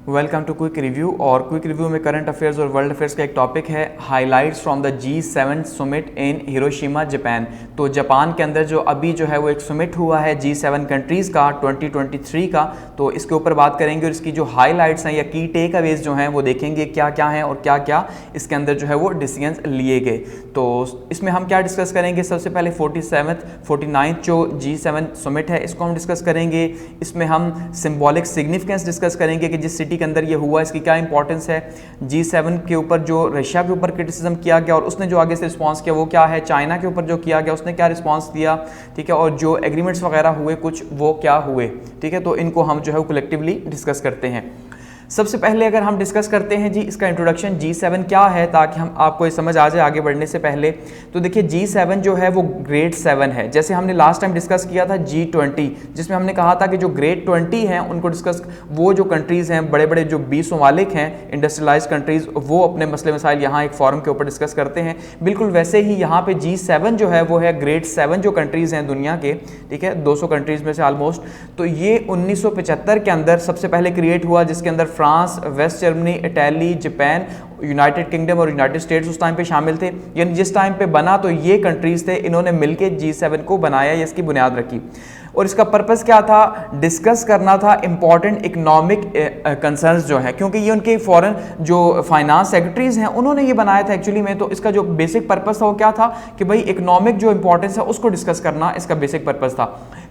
Welcome to quick review. और quick review में current affairs और वर्ल्ड अफेयर्स का एक टॉपिक है highlights from the G7 summit in Hiroshima Japan. तो जापान के अंदर जो अभी जो है वो एक समिट हुआ है G7 कंट्रीज़ का 2023 का, तो इसके ऊपर बात करेंगे और इसकी जो हाइलाइट्स हैं या की टेक अवेज जो हैं वो देखेंगे क्या क्या हैं और क्या क्या इसके अंदर जो है वो डिसीजंस लिए गए। तो इसमें हम क्या डिस्कस करेंगे, सबसे पहले 49th जो G7 समिट है इसको हम डिस्कस करेंगे। इसमें हम सिंबॉलिक सिग्निफिकेंस डिस्कस करेंगे कि जिस सिटी के अंदर ये हुआ इसकी क्या इंपॉर्टेंस है। G7 के ऊपर जो रशिया के ऊपर क्रिटिसिज्म किया गया और उसने जो आगे से रिस्पांस किया वो क्या है, चाइना के ऊपर जो किया गया उसने क्या रिस्पांस दिया, ठीक है, और जो एग्रीमेंट्स वगैरह हुए कुछ वो क्या हुए, ठीक है। तो इनको हम जो है वो कलेक्टिवली डिस्कस करते हैं। सबसे पहले अगर हम डिस्कस करते हैं जी इसका इंट्रोडक्शन G7 क्या है, ताकि हम आपको ये समझ आ जाए आगे बढ़ने से पहले। तो देखिए G7 जो है वो ग्रेड 7 है, जैसे हमने लास्ट टाइम डिस्कस किया था G20, जिसमें हमने कहा था कि जो ग्रेड 20 हैं उनको डिस्कस, वो जो कंट्रीज़ हैं बड़े बड़े जो 20 ममालिक हैं इंडस्ट्रियलाइज कंट्रीज़, वो अपने मसले मसाइल यहाँ एक फोरम के ऊपर डिस्कस करते हैं। बिल्कुल वैसे ही यहाँ पे G7 जो है वो है ग्रेड 7 जो कंट्रीज़ हैं दुनिया के, ठीक है, 200 कंट्रीज़ में से ऑलमोस्ट। तो ये 1975 के अंदर सबसे पहले क्रिएट हुआ, जिसके अंदर France, West Germany, Italy, Japan, United Kingdom और यूनाइटेड स्टेट्स उस टाइम पे शामिल थे। यानी जिस टाइम पे बना तो ये कंट्रीज़ थे, इन्होंने मिलके G7 को बनाया, ये इसकी बुनियाद रखी। और इसका पर्पस क्या था, डिस्कस करना था इंपॉर्टेंट इकोनॉमिक कंसर्न्स जो है, क्योंकि ये उनके फॉरेन जो फाइनेंस सेक्रेटरीज हैं उन्होंने ये बनाया था एक्चुअली में। तो इसका जो बेसिक पर्पस था वो क्या था कि भाई इकोनॉमिक जो इंपॉर्टेंस है उसको डिस्कस करना इसका बेसिक पर्पस था।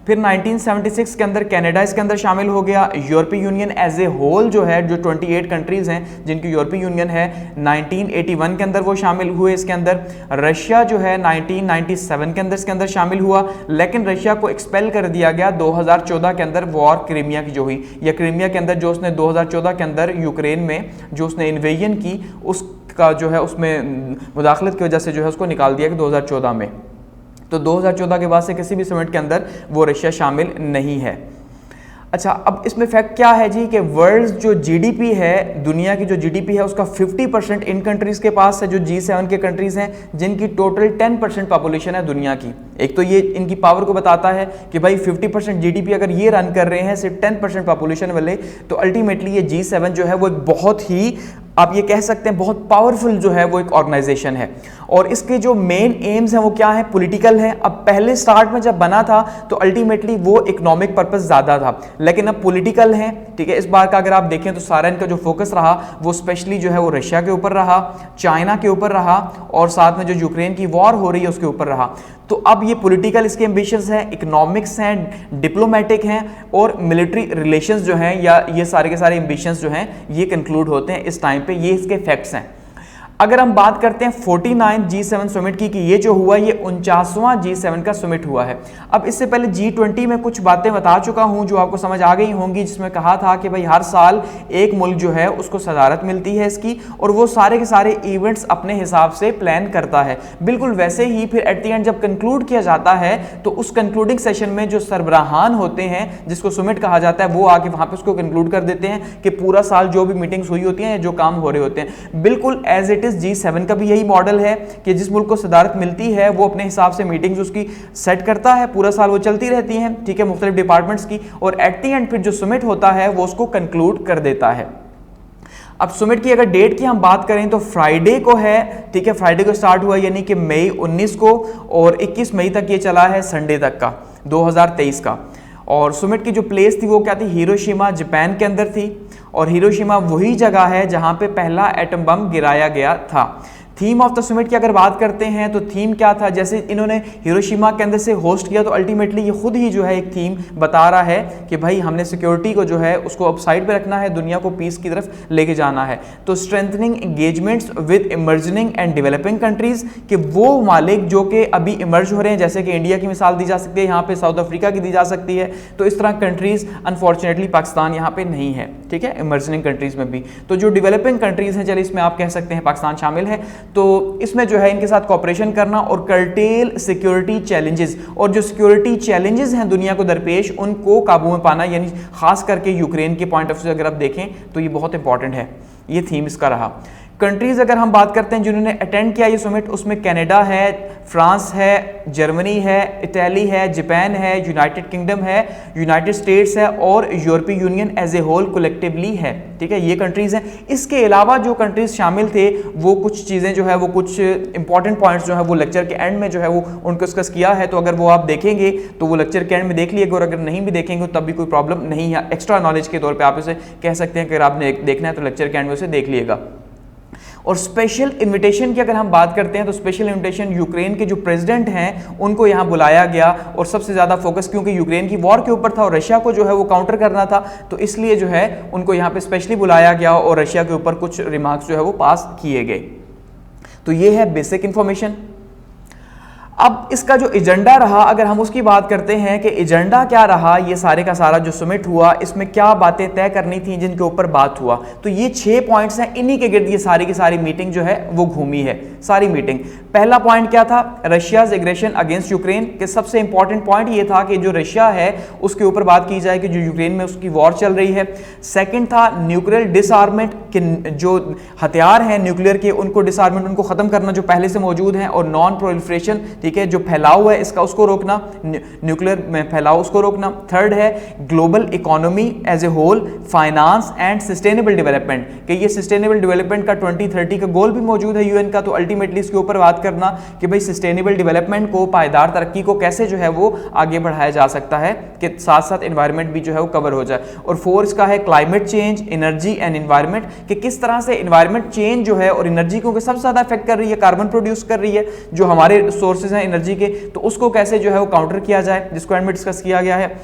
फिर 1976 के अंदर कनाडा इसके अंदर शामिल हो गया। यूरोपीय यूनियन एज ए होल जो है, जो 28 कंट्रीज हैं जिनकी यूरोपीय यूनियन है, 1981 के अंदर वो शामिल हुए इसके अंदर। रशिया जो है 1997 के अंदर इसके अंदर शामिल हुआ, लेकिन रशिया को एक्सपेल कर दिया गया 2014 के अंदर वॉर क्रीमिया की जो हुई, या क्रीमिया के अंदर जो उसने 2014 के अंदर यूक्रेन में जो उसने इन्वेजन की उसका जो है उसमें मुदाखलत की वजह से जो है उसको निकाल दिया कि 2014 में। तो 2014 के बाद से किसी भी समिट के अंदर वो रशिया शामिल नहीं है। अच्छा, अब इसमें फैक्ट क्या है जी कि वर्ल्ड जो जीडीपी है, दुनिया की जो जीडीपी है उसका 50% इन कंट्रीज़ के पास है जो G7 के कंट्रीज़ हैं, जिनकी टोटल 10% पॉपुलेशन है दुनिया की। एक तो ये इनकी पावर को बताता है कि भाई 50% जीडीपी अगर ये रन कर रहे हैं सिर्फ 10% पॉपुलेशन वाले, तो अल्टीमेटली ये G7 जो है वो एक बहुत ही, आप ये कह सकते हैं बहुत पावरफुल जो है वो एक ऑर्गेनाइजेशन है। और इसके जो मेन एम्स हैं वो क्या है, पॉलिटिकल है। अब पहले स्टार्ट में जब बना था तो अल्टीमेटली वो इकोनॉमिक पर्पस ज़्यादा था, लेकिन अब पॉलिटिकल है, ठीक है। इस बार का अगर आप देखें तो सारा इनका जो फोकस रहा वो स्पेशली जो है वो रशिया के ऊपर रहा, चाइना के ऊपर रहा, और साथ में जो यूक्रेन की वॉर हो रही है उसके ऊपर रहा। तो अब ये पॉलिटिकल इसके एम्बिशंस हैं, इकोनॉमिक्स हैं, डिप्लोमेटिक हैं, और मिलिट्री रिलेशंस जो हैं, या ये सारे के सारे एम्बिशंस जो हैं ये कंक्लूड होते हैं इस टाइम पे। ये इसके फैक्ट्स हैं। अगर हम बात करते हैं 49 G7 समिट की, कि ये जो हुआ ये 49वां G7 का समिट हुआ है। अब इससे पहले G20 में कुछ बातें बता चुका हूं जो आपको समझ आ गई होंगी, जिसमें कहा था कि भाई हर साल एक मुल्क जो है उसको सदारत मिलती है इसकी, और वो सारे के सारे इवेंट्स अपने हिसाब से प्लान करता है। बिल्कुल वैसे ही फिर एट द एंड जब कंक्लूड किया जाता है तो उस कंक्लूडिंग सेशन में जो सरबराहान होते हैं, जिसको समिट कहा जाता है, वो आके वहां पर उसको कंक्लूड कर देते हैं कि पूरा साल जो भी मीटिंग्स हुई होती हैं या जो काम हो रहे होते हैं। बिल्कुल एज इट G7 का भी यही मॉडल है कि जिस मुल्क को सदारत मिलती है वो अपने हिसाब से मीटिंग्स उसकी सेट करता है, पूरा साल वो चलती रहती हैं, ठीक है, मुख्तलिफ डिपार्टमेंट्स की, और एट द एंड फिर जो समिट होता है वो उसको कंक्लूड कर देता है। अब समिट की अगर डेट की हम बात करें तो फ्राइडे को है, ठीक है, फ्राइडे को स्टार्ट हुआ यानी कि मई 19 को, और 21 मई तक ये चला है, संडे तक का 2023 का। और समिट की जो प्लेस थी वो क्या थी, हिरोशिमा जापान के अंदर थी, और हिरोशिमा वही जगह है जहां पे पहला एटम बम गिराया गया था। थीम ऑफ द समिट की अगर बात करते हैं तो थीम क्या था, जैसे इन्होंने हिरोशिमा के अंदर से होस्ट किया तो अल्टीमेटली ये खुद ही जो है एक थीम बता रहा है कि भाई हमने सिक्योरिटी को जो है उसको अप साइड पे रखना है, दुनिया को पीस की तरफ लेके जाना है। तो strengthening engagements with emerging and developing countries, कि वो मालिक जो कि अभी इमर्ज हो रहे हैं, जैसे कि इंडिया की मिसाल दी जा सकती है, यहाँ पे साउथ अफ्रीका की दी जा सकती है। तो इस तरह कंट्रीज अनफॉर्चुनेटली पाकिस्तान यहाँ पे नहीं है, ठीक है, इमर्जिंग कंट्रीज में भी। तो जो डेवलपिंग कंट्रीज हैं, चलिए इसमें आप कह सकते हैं पाकिस्तान शामिल है, तो इसमें जो है इनके साथ कॉपरेशन करना और कर्टेल सिक्योरिटी चैलेंजेस, और जो सिक्योरिटी चैलेंजेस हैं दुनिया को दरपेश उनको काबू में पाना, यानी खास करके यूक्रेन के पॉइंट ऑफ व्यू से अगर आप देखें तो ये बहुत इंपॉर्टेंट है, ये थीम इसका रहा। कंट्रीज अगर हम बात करते हैं जिन्होंने अटेंड किया ये समिट, उसमें कनाडा है, फ्रांस है, जर्मनी है, इटली है, जापान है, यूनाइटेड किंगडम है, यूनाइटेड स्टेट्स है और यूरोपीय union as a whole collectively है। ठीक है, ये कंट्रीज हैं। इसके अलावा जो कंट्रीज शामिल थे वो कुछ चीज़ें जो है वो कुछ इंपॉर्टेंट पॉइंट्स जो है वो लेक्चर के एंड में जो है वो उनको डिस्कस किया है, तो अगर वो आप देखेंगे तो वो लेक्चर के एंड में देख लीजिएगा, और अगर नहीं भी देखेंगे तब भी कोई प्रॉब्लम नहीं है। एक्स्ट्रा नॉलेज के तौर पर आप इसे कह सकते हैं कि अगर आपने देखना है तो लेक्चर के एंड में उसे देख लीजिएगा। और स्पेशल इनविटेशन की अगर हम बात करते हैं तो स्पेशल इनविटेशन यूक्रेन के जो प्रेसिडेंट हैं उनको यहाँ बुलाया गया, और सबसे ज़्यादा फोकस क्योंकि यूक्रेन की वॉर के ऊपर था और रशिया को जो है वो काउंटर करना था, तो इसलिए जो है उनको यहाँ पे स्पेशली बुलाया गया और रशिया के ऊपर कुछ रिमार्क्स जो है वो पास किए गए। तो ये है बेसिक इंफॉर्मेशन। अब इसका जो एजेंडा रहा, अगर हम उसकी बात करते हैं कि एजेंडा क्या रहा, ये सारे का सारा जो समिट हुआ इसमें क्या बातें तय करनी थी जिनके ऊपर बात हुआ, तो ये 6 पॉइंट्स हैं, इन्हीं के गिर्द ये सारी की सारी मीटिंग जो है वो घूमी है, सारी मीटिंग। पहला पॉइंट क्या था, रशियाज एग्रेशन अगेंस्ट यूक्रेन के सबसे इंपॉर्टेंट पॉइंट ये था कि जो रशिया है उसके ऊपर बात की जाए कि जो यूक्रेन में उसकी वॉर चल रही है। सेकेंड था न्यूक्लियर डिसआर्मेंट के जो हथियार हैं न्यूक्लियर के उनको डिसआर्मेंट, उनको खत्म करना जो पहले से मौजूद हैं, और नॉन प्रोलिफरेशन, ठीक है, जो फैलाव है इसका उसको रोकना, न्यूक्लियर में फैलाव उसको रोकना। थर्ड है global economy as a whole, finance and sustainable development, कि ये सस्टेनेबल डेवलपमेंट का 2030 का गोल भी मौजूद है यूएन का, तो अल्टीमेटली इसके ऊपर बात करना कि भाई सस्टेनेबल डेवलपमेंट को, पायदार तरक्की को कैसे जो है वो आगे बढ़ाया जा सकता है कि साथ साथ एनवायरनमेंट भी जो है वो कवर हो जाए। और फोर्थ इसका है climate change, energy and environment, कि किस तरह से एनवायरनमेंट चेंज जो है और एनर्जी को सबसे ज्यादा इफेक्ट कर रही है, कार्बन प्रोड्यूस कर रही है जो हमारे सोर्सेज हैं एनर्जी के, तो उसको कैसे जो है वो काउंटर किया जाए, जिसको एंड में डिस्कस किया गया है।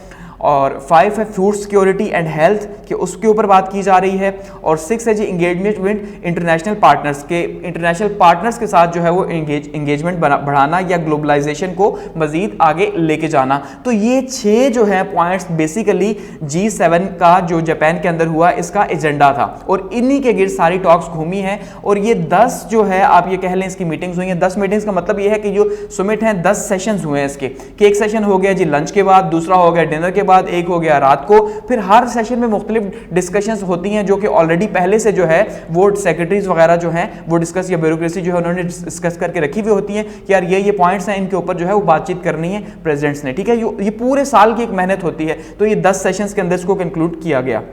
और 5 है फूड सिक्योरिटी एंड हेल्थ, कि उसके ऊपर बात की जा रही है। और 6 है जी इंगेजमेंट विद इंटरनेशनल पार्टनर्स, के इंटरनेशनल पार्टनर्स के साथ जो है वो इंगेजमेंट बढ़ाना या ग्लोबलाइजेशन को मजीद आगे लेके जाना। तो ये 6 जो है पॉइंट्स बेसिकली G7 का जो जापान के अंदर हुआ इसका एजेंडा था, और इन्हीं के गिर्द सारी टॉक्स घूमी है। और ये 10 जो है आप ये कह लें इसकी मीटिंग्स हुई हैं। 10 मीटिंग्स का मतलब ये है कि जो समिट हैं 10 सेशंस हुए हैं इसके, कि एक सेशन हो गया जी लंच के बाद, दूसरा हो गया डिनर के बाद, एक हो गया रात को, फिर हर सेशन में मुख्तलिफ डिस्कशंस होती हैं जो कि ऑलरेडी पहले से जो है वो सेक्रेटरीज वगैरह जो हैं वो डिस्कस या ब्यूरोक्रेसी जो है उन्होंने डिस्कस करके रखी हुई होती है कि यार ये पॉइंट्स हैं, इनके ऊपर जो है वो बातचीत करनी है प्रेसिडेंट्स ने। ठीक है, ये पूरे साल की एक मेहनत होती है, तो ये 10 सेशंस के अंदर इसको कंक्लूड किया गया।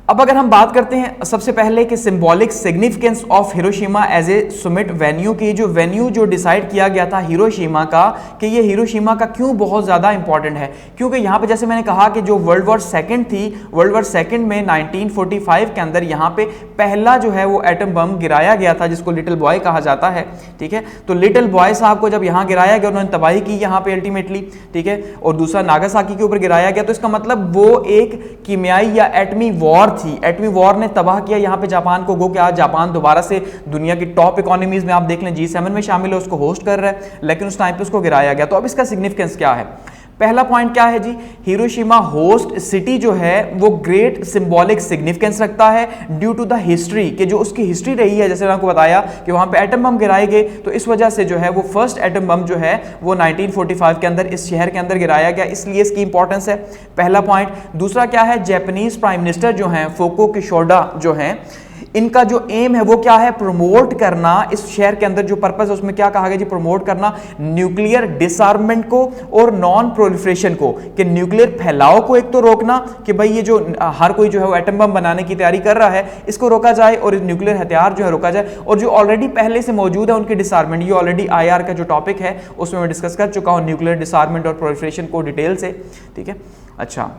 अब अगर हम बात करते हैं सबसे पहले कि symbolic significance of Hiroshima as a summit venue की, जो वेन्यू जो डिसाइड किया गया था हिरोशिमा का, कि ये हिरोशिमा का क्यों बहुत ज़्यादा इंपॉर्टेंट है, क्योंकि यहाँ पे जैसे मैंने कहा कि जो वर्ल्ड वॉर सेकंड थी, वर्ल्ड वॉर सेकंड में 1945 के अंदर यहाँ पे पहला जो है वो एटम बम गिराया गया था जिसको लिटिल बॉय कहा जाता है। ठीक है, तो लिटिल बॉय साहब को जब यहाँ गिराया गया उन्होंने तबाही की यहाँ पे अल्टीमेटली, ठीक है, और दूसरा नागासाकी के ऊपर गिराया गया, तो इसका मतलब वो एक कीमियाई या एटमी वॉर थी, एटमी वॉर ने तबाह किया यहाँ पे जापान को। गो कि आज जापान दोबारा से दुनिया की टॉप इकोनॉमीज में आप देख लें G7 में शामिल है, उसको होस्ट कर रहा है, लेकिन उस टाइम पे उसको गिराया गया। तो अब इसका सिग्निफिकेंस क्या है? पहला पॉइंट क्या है जी, हिरोशिमा होस्ट सिटी जो है वो ग्रेट सिंबॉलिक सिग्निफिकेंस रखता है ड्यू टू द हिस्ट्री, कि जो उसकी हिस्ट्री रही है, जैसे मैंने आपको बताया कि वहां पे एटम बम गिराए गए, तो इस वजह से जो है वो फर्स्ट एटम बम जो है वो 1945 के अंदर इस शहर के अंदर गिराया गया, इसलिए इसकी इंपॉर्टेंस है, पहला पॉइंट। दूसरा क्या है, जापानीज प्राइम मिनिस्टर जो हैं फुको किशोडा जो हैं, इनका जो एम है वो क्या है, प्रमोट करना इस शहर के अंदर, जो पर्पस है उसमें क्या कहा गया जी, प्रमोट करना न्यूक्लियर डिसआर्ममेंट को और नॉन प्रोलिफरेशन को, कि न्यूक्लियर फैलाव को एक तो रोकना, कि भाई ये जो हर कोई जो है वो एटम बम बनाने की तैयारी कर रहा है इसको रोका जाए, और न्यूक्लियर हथियार जो है रोका जाए, और जो ऑलरेडी पहले से मौजूद है उनकी डिसआर्ममेंट, ये ऑलरेडी IR का जो टॉपिक है उसमें मैं डिस्कस कर चुका हूँ न्यूक्लियर डिसआर्ममेंट और प्रोलिफरेशन को डिटेल से। ठीक है, अच्छा,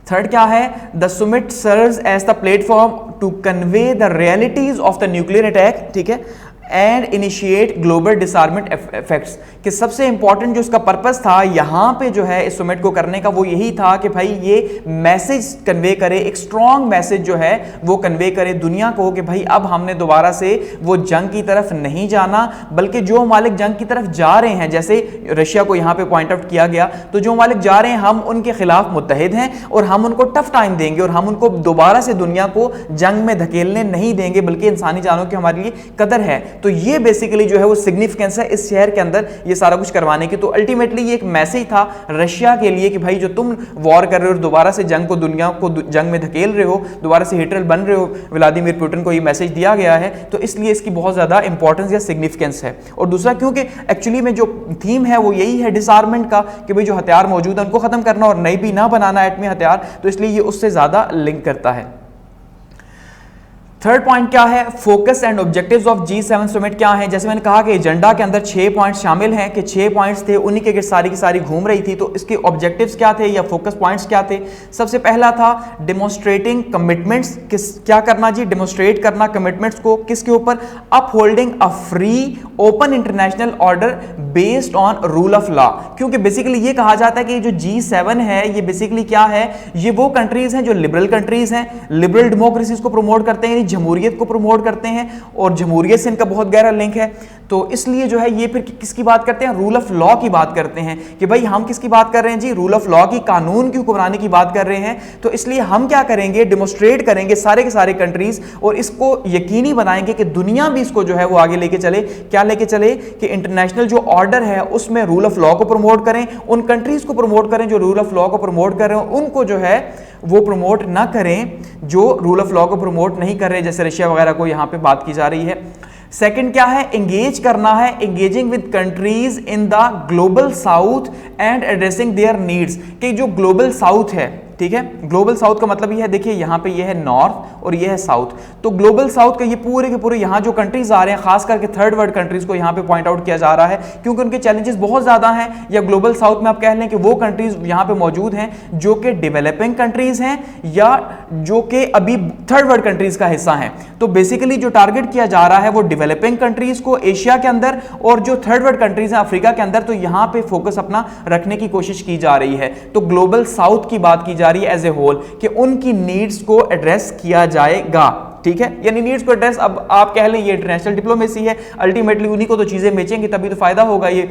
थर्ड क्या है, the summit serves as the platform to convey the realities of the nuclear attack, ठीक है, and initiate global disarmament effects, कि सबसे इंपॉर्टेंट जो इसका पर्पस था यहाँ पे जो है इस समिट को करने का वो यही था कि भाई ये मैसेज कन्वे करे, एक स्ट्रॉन्ग मैसेज जो है वो कन्वे करे दुनिया को कि भाई अब हमने दोबारा से वो जंग की तरफ नहीं जाना, बल्कि जो मालिक जंग की तरफ जा रहे हैं, जैसे रशिया को यहाँ पे पॉइंट आउट किया गया, तो जो मालिक जा रहे हैं हम उनके खिलाफ मुत्तहिद हैं और हम उनको टफ टाइम देंगे और हम उनको दोबारा से दुनिया को जंग में धकेलने नहीं देंगे, बल्कि इंसानी जानों की हमारे लिए कदर है। तो ये बेसिकली जो है वो सिग्निफिकेंस है इस शहर के अंदर ये सारा कुछ करवाने की। तो अल्टीमेटली ये एक मैसेज था रशिया के लिए कि भाई जो तुम वॉर कर रहे हो, दोबारा से जंग को, दुनिया को जंग में धकेल रहे हो, दोबारा से हिटलर बन रहे हो, व्लादिमीर पुतिन को ये मैसेज दिया गया है। तो इसलिए इसकी बहुत ज्यादा इंपॉर्टेंस या सिग्निफिकेंस है। और दूसरा क्योंकि एक्चुअली में जो थीम है वो यही है डिसआर्मेंट का, कि भाई जो हथियार मौजूद है उनको खत्म करना और नई भी ना बनाना एटमी हथियार, तो इसलिए ये उससे ज्यादा लिंक करता है। थर्ड पॉइंट क्या है, focus and objectives of G7 summit क्या है। जैसे मैंने कहा कि एजेंडा के अंदर 6 पॉइंट्स शामिल हैं, कि 6 पॉइंट्स थे, उन्हीं के सारी की सारी घूम रही थी। तो इसके ऑब्जेक्टिव्स क्या थे या फोकस पॉइंट्स क्या थे। सबसे पहला था डेमोन्स्ट्रेटिंग कमिटमेंट्स, क्या करना जी, डेमोन्स्ट्रेट करना कमिटमेंट्स को, किसके ऊपर, upholding a free open international order based on rule of law. क्योंकि बेसिकली ये कहा जाता है कि जो G7 है ये बेसिकली क्या है, ये वो कंट्रीज हैं जो लिबरल कंट्रीज हैं, लिबरल डेमोक्रेसीज को प्रमोट करते हैं, जमहूरियत को प्रमोट करते हैं, और जमहूरियत से इनका बहुत गहरा लिंक है। तो इसलिए जो है ये फिर किसकी बात करते हैं, रूल ऑफ लॉ की बात करते हैं, कि भाई हम किसकी बात कर रहे हैं जी, रूल ऑफ लॉ की, कानून की हुक्मरानी की बात कर रहे हैं। तो इसलिए हम क्या करेंगे, डेमोन्स्ट्रेट करेंगे सारे के सारे कंट्रीज, और इसको यकीनी बनाएंगे कि दुनिया भी इसको जो है वो आगे लेके चले। क्या लेके चले, कि इंटरनेशनल जो ऑर्डर है उसमें रूल ऑफ लॉ को प्रमोट करें, उन कंट्रीज को प्रमोट करें जो रूल ऑफ लॉ को प्रमोट कर रहे हो, उनको जो है वो प्रमोट ना करें जो रूल ऑफ लॉ को प्रमोट नहीं कर रहे, जैसे रशिया वगैरह को यहां पे बात की जा रही है। सेकंड क्या है, एंगेज करना है, engaging with countries in the global south and addressing there needs, कि जो ग्लोबल साउथ है, ठीक है, ग्लोबल साउथ का मतलब ये है, देखिए यहां पे ये है नॉर्थ और ये है साउथ, तो ग्लोबल साउथ का ये पूरे के पूरे यहां जो कंट्रीज आ रहे हैं, खास करके थर्ड वर्ल्ड कंट्रीज को यहां पे पॉइंट आउट किया जा रहा है, क्योंकि उनके चैलेंजेस बहुत ज्यादा हैं। या ग्लोबल साउथ में आप कह लें कि वो कंट्रीज यहां पे मौजूद हैं जो कि डेवलपिंग कंट्रीज हैं या जो कि अभी थर्ड वर्ल्ड कंट्रीज का हिस्सा हैं। तो बेसिकली जो टारगेट किया जा रहा है वो डेवलपिंग कंट्रीज को एशिया के अंदर, और जो थर्ड वर्ल्ड कंट्रीज हैं अफ्रीका के अंदर, तो यहां पे फोकस अपना रखने की कोशिश की जा रही है। तो ग्लोबल साउथ की बात की जा रही है एज ए होल, कि उनकी नीड्स को एड्रेस किया जाएगा, ठीक है, यानी नीड्स को एड्रेस, अब आप कह लें ये इंटरनेशनल डिप्लोमेसी है, अल्टीमेटली उन्हीं को तो चीजें बेचेंगे तभी तो फायदा होगा ये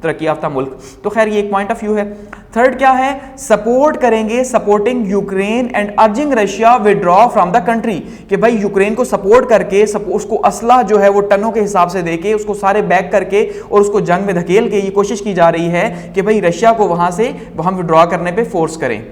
तरक्की याफ्ता मुल्क। तो खैर ये एक पॉइंट ऑफ व्यू है। थर्ड क्या है, सपोर्ट करेंगे, supporting Ukraine and urging Russia withdraw from the country, कि भाई यूक्रेन को सपोर्ट करके, उसको असला जो है वो टनों के हिसाब से देके, उसको सारे बैक करके और उसको जंग में धकेल के ये कोशिश की जा रही है कि भाई रशिया को वहां से हम विड्रॉ करने पे फोर्स करें।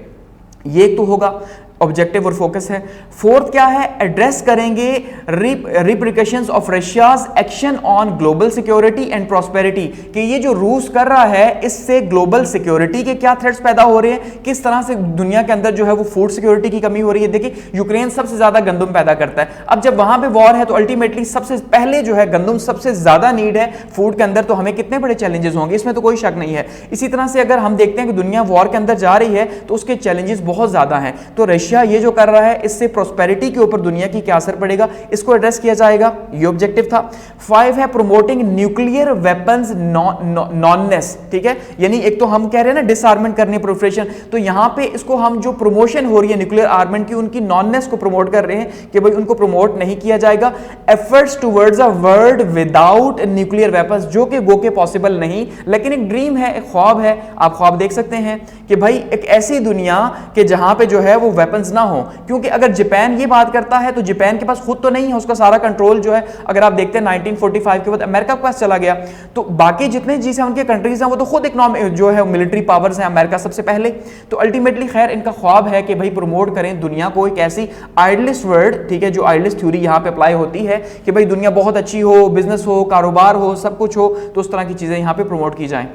ये एक तो होगा ऑब्जेक्टिव और फोकस है। फोर्थ क्या है, एड्रेस करेंगे repercussions of Russia's action on global security and prosperity, कि ये जो रूस कर रहा है इससे ग्लोबल सिक्योरिटी के क्या थ्रेट्स पैदा हो रहे हैं, किस तरह से दुनिया के अंदर जो है वो फूड सिक्योरिटी की कमी हो रही है। देखिए यूक्रेन सबसे ज्यादा गंदम पैदा करता है, अब जब वहां पे वॉर है तो अल्टीमेटली सबसे पहले जो है गंदम सबसे ज्यादा नीड है फूड के अंदर, तो हमें कितने बड़े चैलेंजेस होंगे, इसमें तो कोई शक नहीं है। इसी तरह से अगर हम देखते हैं कि दुनिया वॉर के अंदर जा रही है तो उसके चैलेंजेस बहुत ज्यादा हैं, तो रशिया ये जो कर रहा है इससे प्रोस्पेरिटी के ऊपर दुनिया की क्या असर पड़ेगा, इसको एड्रेस किया जाएगा, ये ऑब्जेक्टिव था। 5 है प्रोमोटिंग न्यूक्लियर वेपन्स नॉननेस, ठीक है, यानी एक तो हम कह रहे हैं ना डिसआर्मेंट करनी, प्रोलिफरेशन, तो यहां पे इसको हम जो प्रमोशन हो रही है न्यूक्लियर आर्मेंट की, उनकी नॉननेस को प्रमोट कर रहे हैं कि भाई उनको प्रमोट नहीं किया जाएगा। Efforts towards a world without nuclear weapons, जो कि गो के पॉसिबल नहीं, लेकिन एक ड्रीम है, एक ख्वाब है, आप ख्वाब देख सकते हैं कि भाई एक ऐसी दुनिया के जहां पे जो है वो वेपन्स ना हो, क्योंकि अगर जापान ये बात करता है तो जापान के पास खुद तो नहीं है, उसका सारा कंट्रोल जो है अगर आप देखते हैं 1945 के बाद अमेरिका के पास चला गया, तो बाकी जितने G7 के कंट्रीज हैं वो तो खुद इकोनॉमिक जो है मिलिट्री पावर्स हैं, अमेरिका सबसे पहले। तो अल्टीमेटली खैर इनका ख्वाब है कि भाई प्रमोट करें दुनिया को एक ऐसी आइडलिस्ट वर्ल्ड, ठीक है, जो आइडलिस्ट थ्योरी यहां पे अप्लाई होती है कि भाई दुनिया बहुत अच्छी हो, बिजनेस हो, कारोबार हो, सब कुछ हो, तो उस तरह की चीजें यहां पे प्रमोट की जाएं।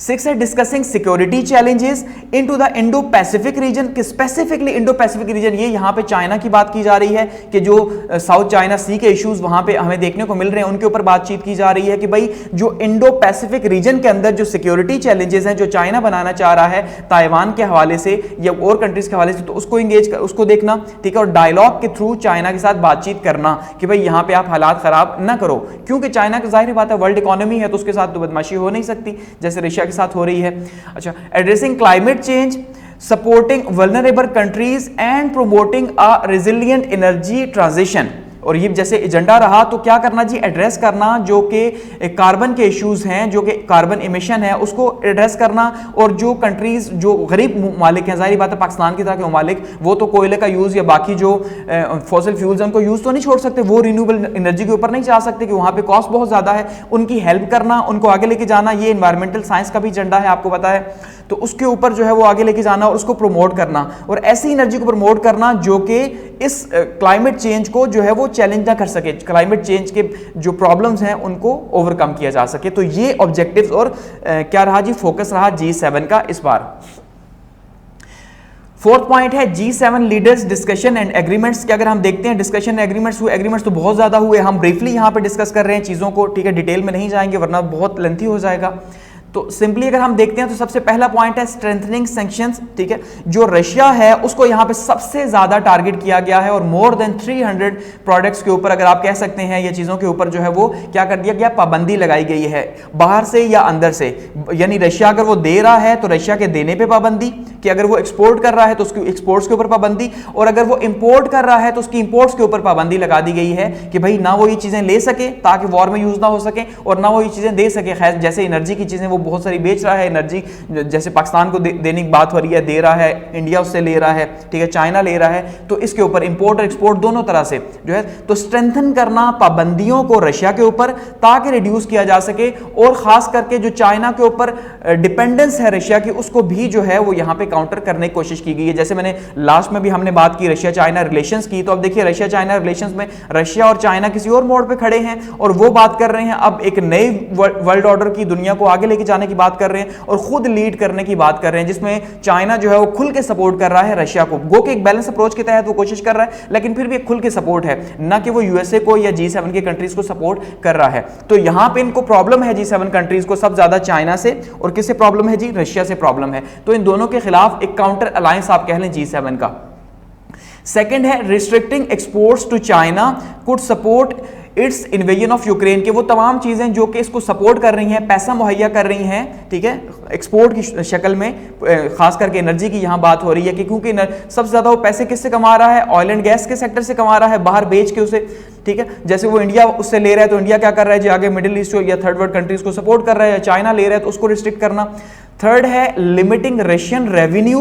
6 है discussing security challenges into the Indo Pacific region, कि स्पेसिफिकली इंडो पैसिफिक रीजन, ये यहां पे चाइना की बात की जा रही है कि जो साउथ चाइना सी के इश्यूज वहां पे हमें देखने को मिल रहे हैं, उनके ऊपर बातचीत की जा रही है कि भाई जो इंडो पैसिफिक रीजन के अंदर जो सिक्योरिटी चैलेंजेस हैं जो चाइना बनाना चाह रहा है ताइवान के हवाले से या और कंट्रीज के हवाले से, तो उसको एंगेज कर, उसको देखना, ठीक है, और डायलॉग के थ्रू चाइना के साथ बातचीत करना कि भाई यहां पे आप हालात खराब ना करो, क्योंकि चाइना की जाहिर बात है वर्ल्ड इकोनॉमी है तो उसके साथ तो बदमाशी हो नहीं सकती जैसे रशिया के साथ हो रही है। अच्छा, addressing climate change, supporting vulnerable countries and promoting a resilient energy transition. और ये जैसे एजेंडा रहा तो क्या करना जी, एड्रेस करना जो कि कार्बन के इश्यूज हैं, जो कि कार्बन इमिशन है उसको एड्रेस करना। और जो कंट्रीज जो गरीब मालिक हैं, जाहिर बात है पाकिस्तान की तरह के मालिक, वो तो कोयले का यूज या बाकी जो फॉसिल फ्यूल्स हैं उनको यूज तो नहीं छोड़ सकते, वो रिन्यूएबल एनर्जी के ऊपर नहीं जा सकते कि वहां पे कॉस्ट बहुत ज्यादा है। उनकी हेल्प करना, उनको आगे लेके जाना, ये एनवायरमेंटल साइंस का भी एजेंडा है, आपको पता है। तो उसके ऊपर जो है वो आगे लेके जाना और उसको प्रमोट करना, और ऐसी एनर्जी को प्रमोट करना जो कि इस क्लाइमेट चेंज को जो है वो चैलेंज ना कर सके, क्लाइमेट चेंज के जो प्रॉब्लम्स हैं उनको ओवरकम किया जा सके। तो ये ऑब्जेक्टिव्स और क्या रहा जी, फोकस रहा G7 का इस बार। फोर्थ पॉइंट है G7 leaders discussion and agreements. कि अगर हम देखते हैं डिस्कशन एग्रीमेंट्स हुए, एग्रीमेंट्स तो बहुत ज्यादा हुए, हम ब्रीफली यहां पे डिस्कस कर रहे हैं चीजों को, ठीक है, डिटेल में नहीं जाएंगे वरना बहुत लेंथी हो जाएगा। तो सिंपली अगर हम देखते हैं तो सबसे पहला पॉइंट है स्ट्रेंथनिंग सैंक्शंस, ठीक है। जो रशिया है उसको यहां पे सबसे ज्यादा टारगेट किया गया है और मोर देन 300 प्रोडक्ट्स के ऊपर, अगर आप कह सकते हैं ये चीजों के ऊपर जो है वो क्या कर दिया गया, पाबंदी लगाई गई है, बाहर से या अंदर से। यानी रशिया अगर वो दे रहा है तो रशिया के देने पे पाबंदी, कि अगर वो एक्सपोर्ट कर रहा है तो उसकी एक्सपोर्ट्स के ऊपर पाबंदी, और अगर वो इंपोर्ट कर रहा है तो उसकी इंपोर्ट्स के ऊपर पाबंदी लगा दी गई है कि भाई ना वो ये चीजें ले सके ताकि वॉर में यूज ना हो सके, और ना वो ये चीजें दे सके। खैर जैसे एनर्जी की चीजें वो बहुत सारी बेच रहा है, एनर्जी जैसे पाकिस्तान को देने की बात हो रही है, दे रहा है, इंडिया उससे ले रहा है, ठीक है, चाइना ले रहा है, तो इसके ऊपर इंपोर्ट और एक्सपोर्ट दोनों तरह से जो है तो स्ट्रेंथन करना पाबंदियों को रशिया के ऊपर ताकि रिड्यूस किया जा सके, और खास करके जो चाइना के ऊपर डिपेंडेंस है रशिया की उसको भी जो है वो यहां पे काउंटर करने की कोशिश की गई है। जैसे मैंने लास्ट में भी हमने बात की रशिया चाइना रिलेशंस की, तो अब देखिए रशिया चाइना रिलेशंस में रशिया और चाइना किसी और मोड़ पे खड़े हैं और वो बात कर रहे हैं अब एक नए वर्ल्ड ऑर्डर की, दुनिया को आगे लेके जाने की बात कर रहे हैं और खुद लीड करने की बात कर रहे हैं, जिसमें चाइना जो है वो खुल के सपोर्ट कर रहा है रशिया को। गो के एक बैलेंस अप्रोच के तहत वो कोशिश कर रहा है, लेकिन फिर भी एक खुल के सपोर्ट है, ना कि वो यूएसए को या G7 के कंट्रीज को सपोर्ट कर रहा है। तो यहां पे इनको प्रॉब्लम है G7 कंट्रीज को सब ज्यादा चाइना से, और किससे प्रॉब्लम है जी, रशिया से प्रॉब्लम है। तो इन दोनों के खिलाफ एक काउंटर अलायंस आप कह लें G7 का। सेकंड है restricting exports to China could support its invasion of Ukraine. के वो तमाम चीजें जो कि इसको सपोर्ट कर रही हैं, पैसा मुहैया कर रही हैं, ठीक है, एक्सपोर्ट की शक्ल में, खास करके एनर्जी की यहां बात हो रही है कि क्योंकि सबसे ज्यादा वो पैसे किससे कमा रहा है, ऑयल एंड गैस के सेक्टर से कमा रहा है, बाहर बेच के उसे, ठीक है। जैसे वो इंडिया उससे ले रहा है तो इंडिया क्या कर रहा है जी, आगे मिडिल ईस्ट या थर्ड वर्ल्ड कंट्रीज को सपोर्ट कर रहा है, चाइना ले रहा है तो उसको रिस्ट्रिक्ट करना। थर्ड है limiting Russian revenue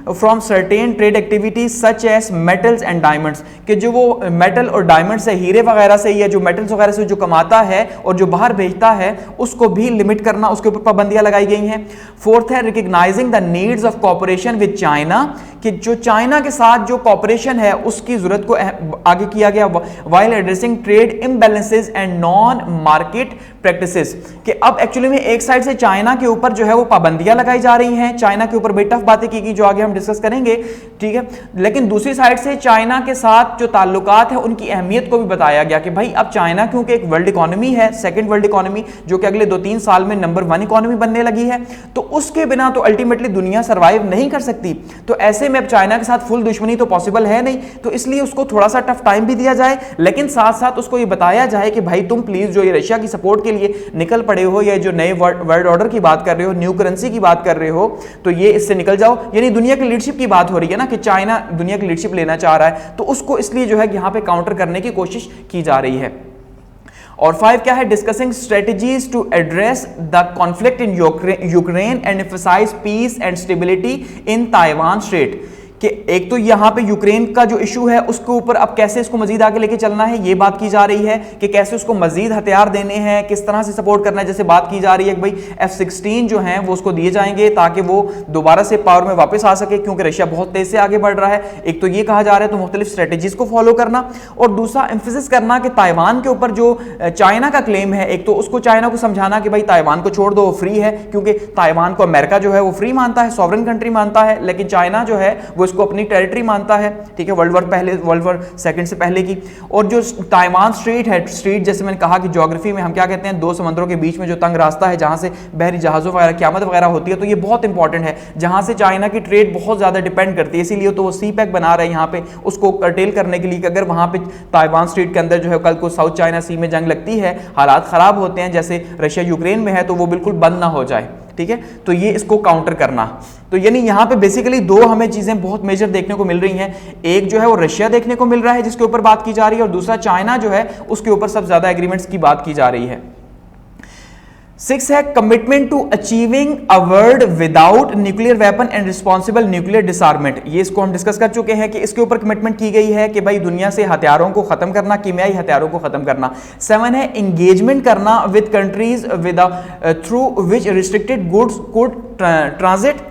from certain trade activities such as metals and diamonds. कि जो वो मेटल और डायमंड से, हीरे वगैरह से या जो मेटल्स वगैरह से जो कमाता है और जो बाहर भेजता है उसको भी लिमिट करना, उसके ऊपर पाबंदियां लगाई गई हैं। फोर्थ है recognising the needs of cooperation with China. कि जो चाइना के साथ जो कॉपरेशन है उसकी जरूरत को आगे किया गया, while addressing trade imbalances and non market practices. कि अब एक्चुअली में एक साइड से चाइना के ऊपर जो है वो पाबंदियां लगाई जा रही हैं, चाइना के ऊपर बेटफ बातें की गई जो आगे हम डिस्कस करेंगे, ठीक है, लेकिन दूसरी साइड से चाइना के साथ जो ताल्लुकात है उनकी अहमियत को भी बताया गया कि भाई अब चाइना क्योंकि एक वर्ल्ड इकोनॉमी है, सेकंड वर्ल्ड इकोनॉमी जो कि अगले 2-3 साल में नंबर 1 इकोनॉमी बनने लगी है, तो उसके बिना तो अल्टीमेटली दुनिया सर्वाइव नहीं कर सकती। तो ऐसे में अब चाइना के साथ फुल दुश्मनी तो पॉसिबल है नहीं, तो इसलिए उसको थोड़ा सा टफ टाइम भी दिया जाए, लेकिन साथ साथ उसको ये बताया जाए कि भाई तुम प्लीज जो ये रशिया की सपोर्ट के लिए निकल पड़े हो या जो नए वर्ल्ड ऑर्डर की बात कर रहे हो, न्यू करेंसी की बात कर रहे हो, तो ये इससे निकल जाओ। यानी दुनिया की लीडरशिप की बात हो रही है ना कि चाइना दुनिया की लीडरशिप लेना चाह रहा है, तो उसको इसलिए जो है यहां पे काउंटर करने की कोशिश की जा रही है। और 5 क्या है, discussing strategies to address the conflict in Ukraine and emphasise peace and stability in Taiwan strait. कि एक तो यहां पे यूक्रेन का जो इशू है उसके ऊपर अब कैसे इसको मजीद आगे लेके चलना है, ये बात की जा रही है कि कैसे उसको मजीद हथियार देने हैं, किस तरह से सपोर्ट करना है। जैसे बात की जा रही है कि भाई F-16 जो हैं वो उसको दिए जाएंगे ताकि वो दोबारा से पावर में वापस आ सके, क्योंकि रशिया बहुत तेज से आगे बढ़ रहा है। एक तो ये कहा जा रहा है, तो मुख्तलिफ स्ट्रेटेजीज को फॉलो करना, और दूसरा एम्फेसिस करना कि ताइवान के ऊपर जो चाइना का क्लेम है, एक तो उसको चाइना को समझाना कि भाई ताइवान को छोड़ दो, वो फ्री है, क्योंकि ताइवान को अमेरिका जो है वो फ्री मानता है, सॉवरेन कंट्री मानता है, लेकिन चाइना जो है वो इसको अपनी टेरिटरी मानता है, ठीक है, वर्ल्ड वॉर सेकंड से पहले की। और जो ताइवान स्ट्रेट है, स्ट्रेट जैसे मैंने कहा कि ज्योग्राफी में हम क्या कहते हैं, 2 समंदरों के बीच में जो तंग रास्ता है जहां से बहरी जहाजों वगैरह की आमद वगैरह होती है, तो ये बहुत इंपॉर्टेंट है, जहां से चाइना की ट्रेड बहुत ज्यादा डिपेंड करती है। इसीलिए तो वो सी पैक बना रहे हैं यहाँ पे उसको कर्टेल करने के लिए कि अगर वहां पे ताइवान स्ट्रेट के अंदर जो है कल को साउथ चाइना सी में जंग लगती है, हालात खराब होते हैं जैसे रशिया यूक्रेन में है, तो वो बिल्कुल बंद ना हो जाए, ठीक है, तो ये इसको काउंटर करना। तो यानी यहाँ पे बेसिकली दो हमें चीजें बहुत मेजर देखने को मिल रही हैं। एक जो है वो रशिया देखने को मिल रहा है जिसके ऊपर बात की जा रही है, और दूसरा चाइना जो है उसके ऊपर सबसे ज्यादा एग्रीमेंट्स की बात की जा रही है। 6 है commitment to achieving a world without nuclear weapon and responsible nuclear disarmament. ये इसको हम डिस्कस कर चुके हैं कि इसके ऊपर कमिटमेंट की गई है कि भाई दुनिया से हथियारों को खत्म करना, कीमियाई हथियारों को खत्म करना। 7 है इंगेजमेंट करना with countries with through which restricted goods could transit,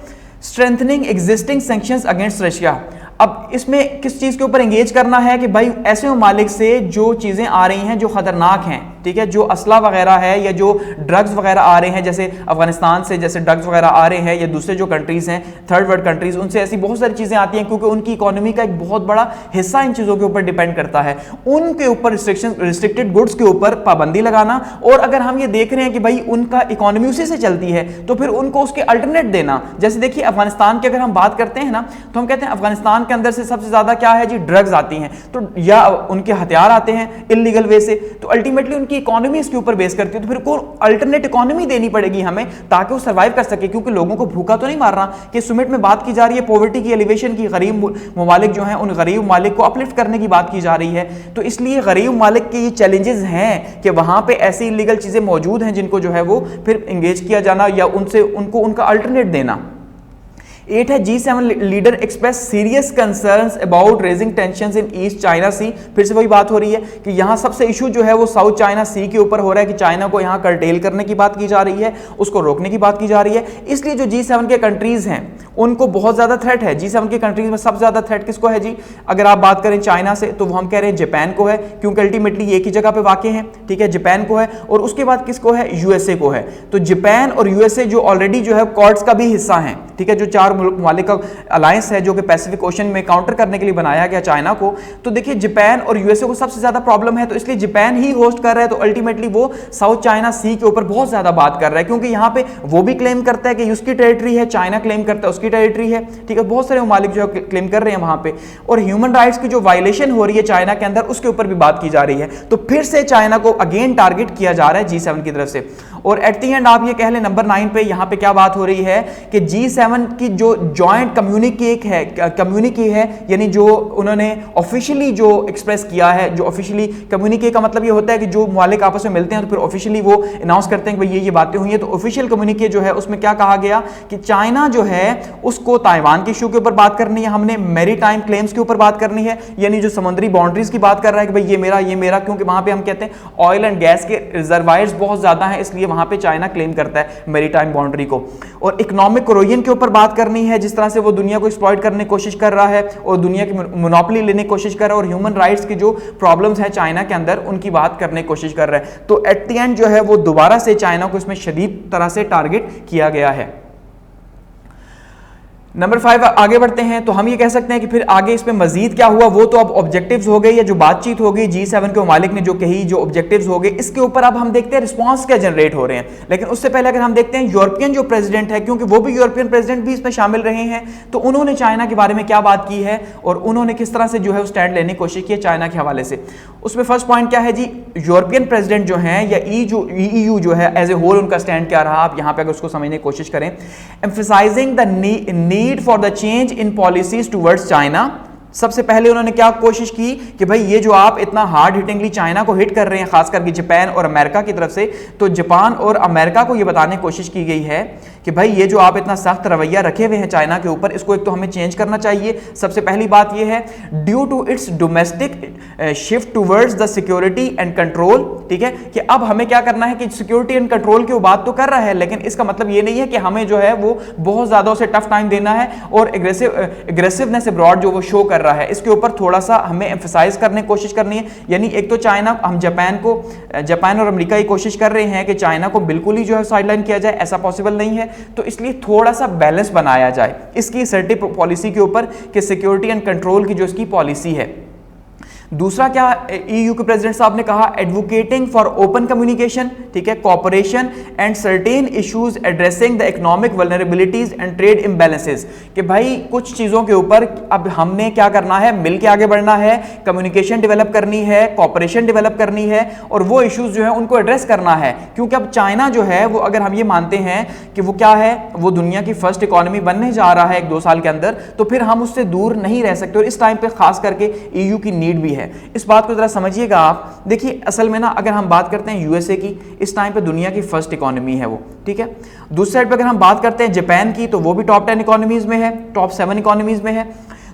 strengthening existing sanctions against Russia. अब इसमें किस चीज के ऊपर एंगेज करना है कि भाई ऐसे ममालिक से जो चीजें आ रही हैं जो खतरनाक हैं, ठीक है, जो असला वगैरह है या जो ड्रग्स वगैरह आ रहे हैं, जैसे अफगानिस्तान से जैसे ड्रग्स वगैरह आ रहे हैं, या दूसरे जो कंट्रीज हैं थर्ड वर्ल्ड कंट्रीज, उनसे ऐसी बहुत सारी चीजें आती हैं क्योंकि उनकी इकोनॉमी का एक बहुत बड़ा हिस्सा इन चीजों के ऊपर डिपेंड करता है। उनके ऊपर रिस्ट्रिक्टेड गुड्स के ऊपर पाबंदी लगाना, और अगर हम ये देख रहे हैं कि भाई उनका इकोनॉमी उसी से चलती है तो फिर उनको उसके अल्टरनेट देना। जैसे देखिए अफगानिस्तान की अगर हम बात करते हैं ना, तो हम कहते हैं अफगानिस्तान के अंदर से सबसे ज्यादा क्या है जी, ड्रग्स आती हैं, तो या उनके हथियार आते हैं इलीगल वे से, तो अल्टीमेटली उनकी इकोनॉमी इसके ऊपर बेस करती है। तो फिर को अल्टरनेट इकोनॉमी देनी पड़ेगी हमें ताकि वो सर्वाइव कर सके, क्योंकि लोगों को भूखा तो नहीं मारना। कि सुमिट में बात की जा रही है पॉवर्टी की एलिवेशन की, गरीब ममालिक जो हैं उन गरीब ममालिक को अपलिफ्ट करने की बात की जा रही है। तो इसलिए गरीब ममालिक के ये चैलेंजेस हैं कि वहां पे ऐसी इलीगल चीजें मौजूद हैं जिनको जो है वो फिर एंगेज किया जाना या उनसे उनको उनका अल्टरनेट देना। 8 है G7 leader express serious concerns about raising tensions in East China Sea. फिर से वही बात हो रही है कि यहां सबसे इशू जो है वो साउथ चाइना सी के ऊपर हो रहा है कि चाइना को यहां कर्टेल करने की बात की जा रही है, उसको रोकने की बात की जा रही है। इसलिए जो G7 के कंट्रीज हैं उनको बहुत ज्यादा थ्रेट है। G7 के कंट्रीज में सबसे ज्यादा थ्रेट किसको है जी? अगर आप बात करें चाइना से तो हम कह रहे हैं जापान को है, क्योंकि अल्टीमेटली एक ही जगह पे वाक़ हैं, ठीक है, जापान को है। और उसके बाद किसको है? यूएसए को है। तो जापान और यूएसए जो ऑलरेडी जो है क्वाड्स का भी हिस्सा है, ठीक है, जो 4 ममालिक का अलायंस है जो कि पैसिफिक ओशन में काउंटर करने के लिए बनाया गया चाइना को। तो देखिए जापान और यूएसए को सबसे ज्यादा प्रॉब्लम है, तो इसलिए जापान ही होस्ट कर रहा है। तो अल्टीमेटली वो साउथ चाइना सी के ऊपर बहुत ज्यादा बात कर रहा है, क्योंकि यहां पे वो भी क्लेम करता है कि उसकी टेरिटरी है, चाइना क्लेम करता है उसकी टेरिटरी है, ठीक है, बहुत सारे ममालिक जो है क्लेम कर रहे हैं वहां पे। और ह्यूमन राइट्स की जो वायलेशन हो रही है चाइना के अंदर उसके ऊपर भी बात की जा रही है। तो फिर से चाइना को अगेन टारगेट किया जा रहा है G7 की तरफ से। और एट दी एंड आप ये कह लें नंबर 9 पे यहां पे क्या बात हो रही है कि G7 की जो जॉइंट कम्युनिके है, यानी जो उन्होंने ऑफिशियली जो एक्सप्रेस किया है, जो ऑफिशियली कम्युनिके का मतलब ये होता है कि जो ममालिक आपस में मिलते हैं तो फिर ऑफिशियली वो अनाउंस करते हैं कि भाई ये बातें हुई हैं। तो ऑफिशियल कम्युनिके जो है उसमें क्या कहा गया कि चाइना जो है उसको ताइवान के इशू के ऊपर बात करनी है, हमने मैरीटाइम क्लेम्स के ऊपर बात करनी है, यानी जो समुद्री बाउंड्रीज की बात कर रहा है कि भाई ये मेरा, क्योंकि वहां पे हम कहते हैं ऑयल एंड गैस के रिजर्वायर्स बहुत ज्यादा हैं, इसलिए वहां पे चाइना क्लेम करता है मैरीटाइम बाउंड्री को। और इकोनॉमिक कोरोजन के ऊपर बात करनी है, जिस तरह से वो दुनिया को एक्सप्लॉइट करने की कोशिश कर रहा है और दुनिया की मोनोपोली लेने की कोशिश कर रहा है, और ह्यूमन राइट्स की जो प्रॉब्लम्स हैं चाइना के अंदर उनकी बात करने की कोशिश कर रहा है। तो एट द एंड जो है वो दोबारा से चाइना को इसमें शदीद तरह से टारगेट किया गया है। नंबर 5 आगे बढ़ते हैं। तो हम ये कह सकते हैं कि फिर आगे इसमें मजीद क्या हुआ, वो तो अब ऑब्जेक्टिव्स हो गए या जो बातचीत हो गई G7 के ममालिक ने जो कही, जो ऑब्जेक्टिव्स हो गए, इसके ऊपर अब हम देखते हैं रिस्पांस क्या जनरेट हो रहे हैं। लेकिन उससे पहले अगर हम देखते हैं यूरोपियन जो प्रेसिडेंट है, क्योंकि वो भी यूरोपियन प्रेसिडेंट भी इसमें शामिल रहे हैं, तो उन्होंने चाइना के बारे में क्या बात की है और उन्होंने किस तरह से जो है स्टैंड लेने की कोशिश की है चाइना के हवाले से। उसमें फर्स्ट पॉइंट क्या है जी, यूरोपियन प्रेसिडेंट जो है या EU जो है एज ए होल उनका स्टैंड क्या रहा, आप यहां पर अगर उसको समझने की कोशिश करें। Emphasising the need for the change in policies towards China. सबसे पहले उन्होंने क्या कोशिश की कि भाई ये जो आप इतना हार्ड हिटिंगली चाइना को हिट कर रहे हैं, खास करके जापान और अमेरिका की तरफ से, तो जापान और अमेरिका को ये बताने की कोशिश की गई है कि भाई ये जो आप इतना सख्त रवैया रखे हुए हैं चाइना के ऊपर, इसको एक तो हमें चेंज करना चाहिए। सबसे पहली बात ये है due to its domestic shift towards the security and control, ठीक है, कि अब हमें क्या करना है कि सिक्योरिटी एंड कंट्रोल की बात तो कर रहा है, लेकिन इसका मतलब ये नहीं है कि हमें जो है वो बहुत ज्यादा उसे टफ टाइम देना है और एग्रेसिवनेस अब्रॉड जो वो शो कर रहा है, इसके ऊपर थोड़ा सा हमें एम्फसाइज करने की कोशिश करनी है। यानी एक तो चाइना, हम जापान और अमेरिका ये कोशिश कर रहे हैं कि चाइना को बिल्कुल ही जो है साइडलाइन किया जाए, ऐसा पॉसिबल नहीं है, तो इसलिए थोड़ा सा बैलेंस बनाया जाए इसकी असर्टिव पॉलिसी के ऊपर कि सिक्योरिटी एंड कंट्रोल की जो इसकी पॉलिसी है। दूसरा क्या ईयू के प्रेसिडेंट साहब ने कहा, एडवोकेटिंग फॉर ओपन कम्युनिकेशन, ठीक है, cooperation and certain issues addressing the economic vulnerabilities and trade imbalances, कि भाई कुछ चीजों के ऊपर अब हमने क्या करना है, मिलके आगे बढ़ना है, कम्युनिकेशन डेवलप करनी है, कोऑपरेशन डेवलप करनी है और वो इश्यूज जो है उनको एड्रेस करना है। क्योंकि अब चाइना जो है वो, अगर हम ये मानते हैं कि वो क्या है, वो दुनिया की फर्स्ट इकोनॉमी बनने जा रहा है 1-2 साल के अंदर, तो फिर हम उससे दूर नहीं रह सकते और इस टाइम पे खास करके ईयू की नीड भी है। इस बात को जरा समझिएगा आप। देखिए असल में ना, अगर हम बात करते हैं यूएसए की, इस टाइम पे दुनिया की फर्स्ट इकोनॉमी है वो, ठीक है। दूसरी साइड पे अगर हम बात करते हैं जापान की, तो वो भी टॉप 10 इकोनॉमीज में है, टॉप 7 इकोनॉमीज में है।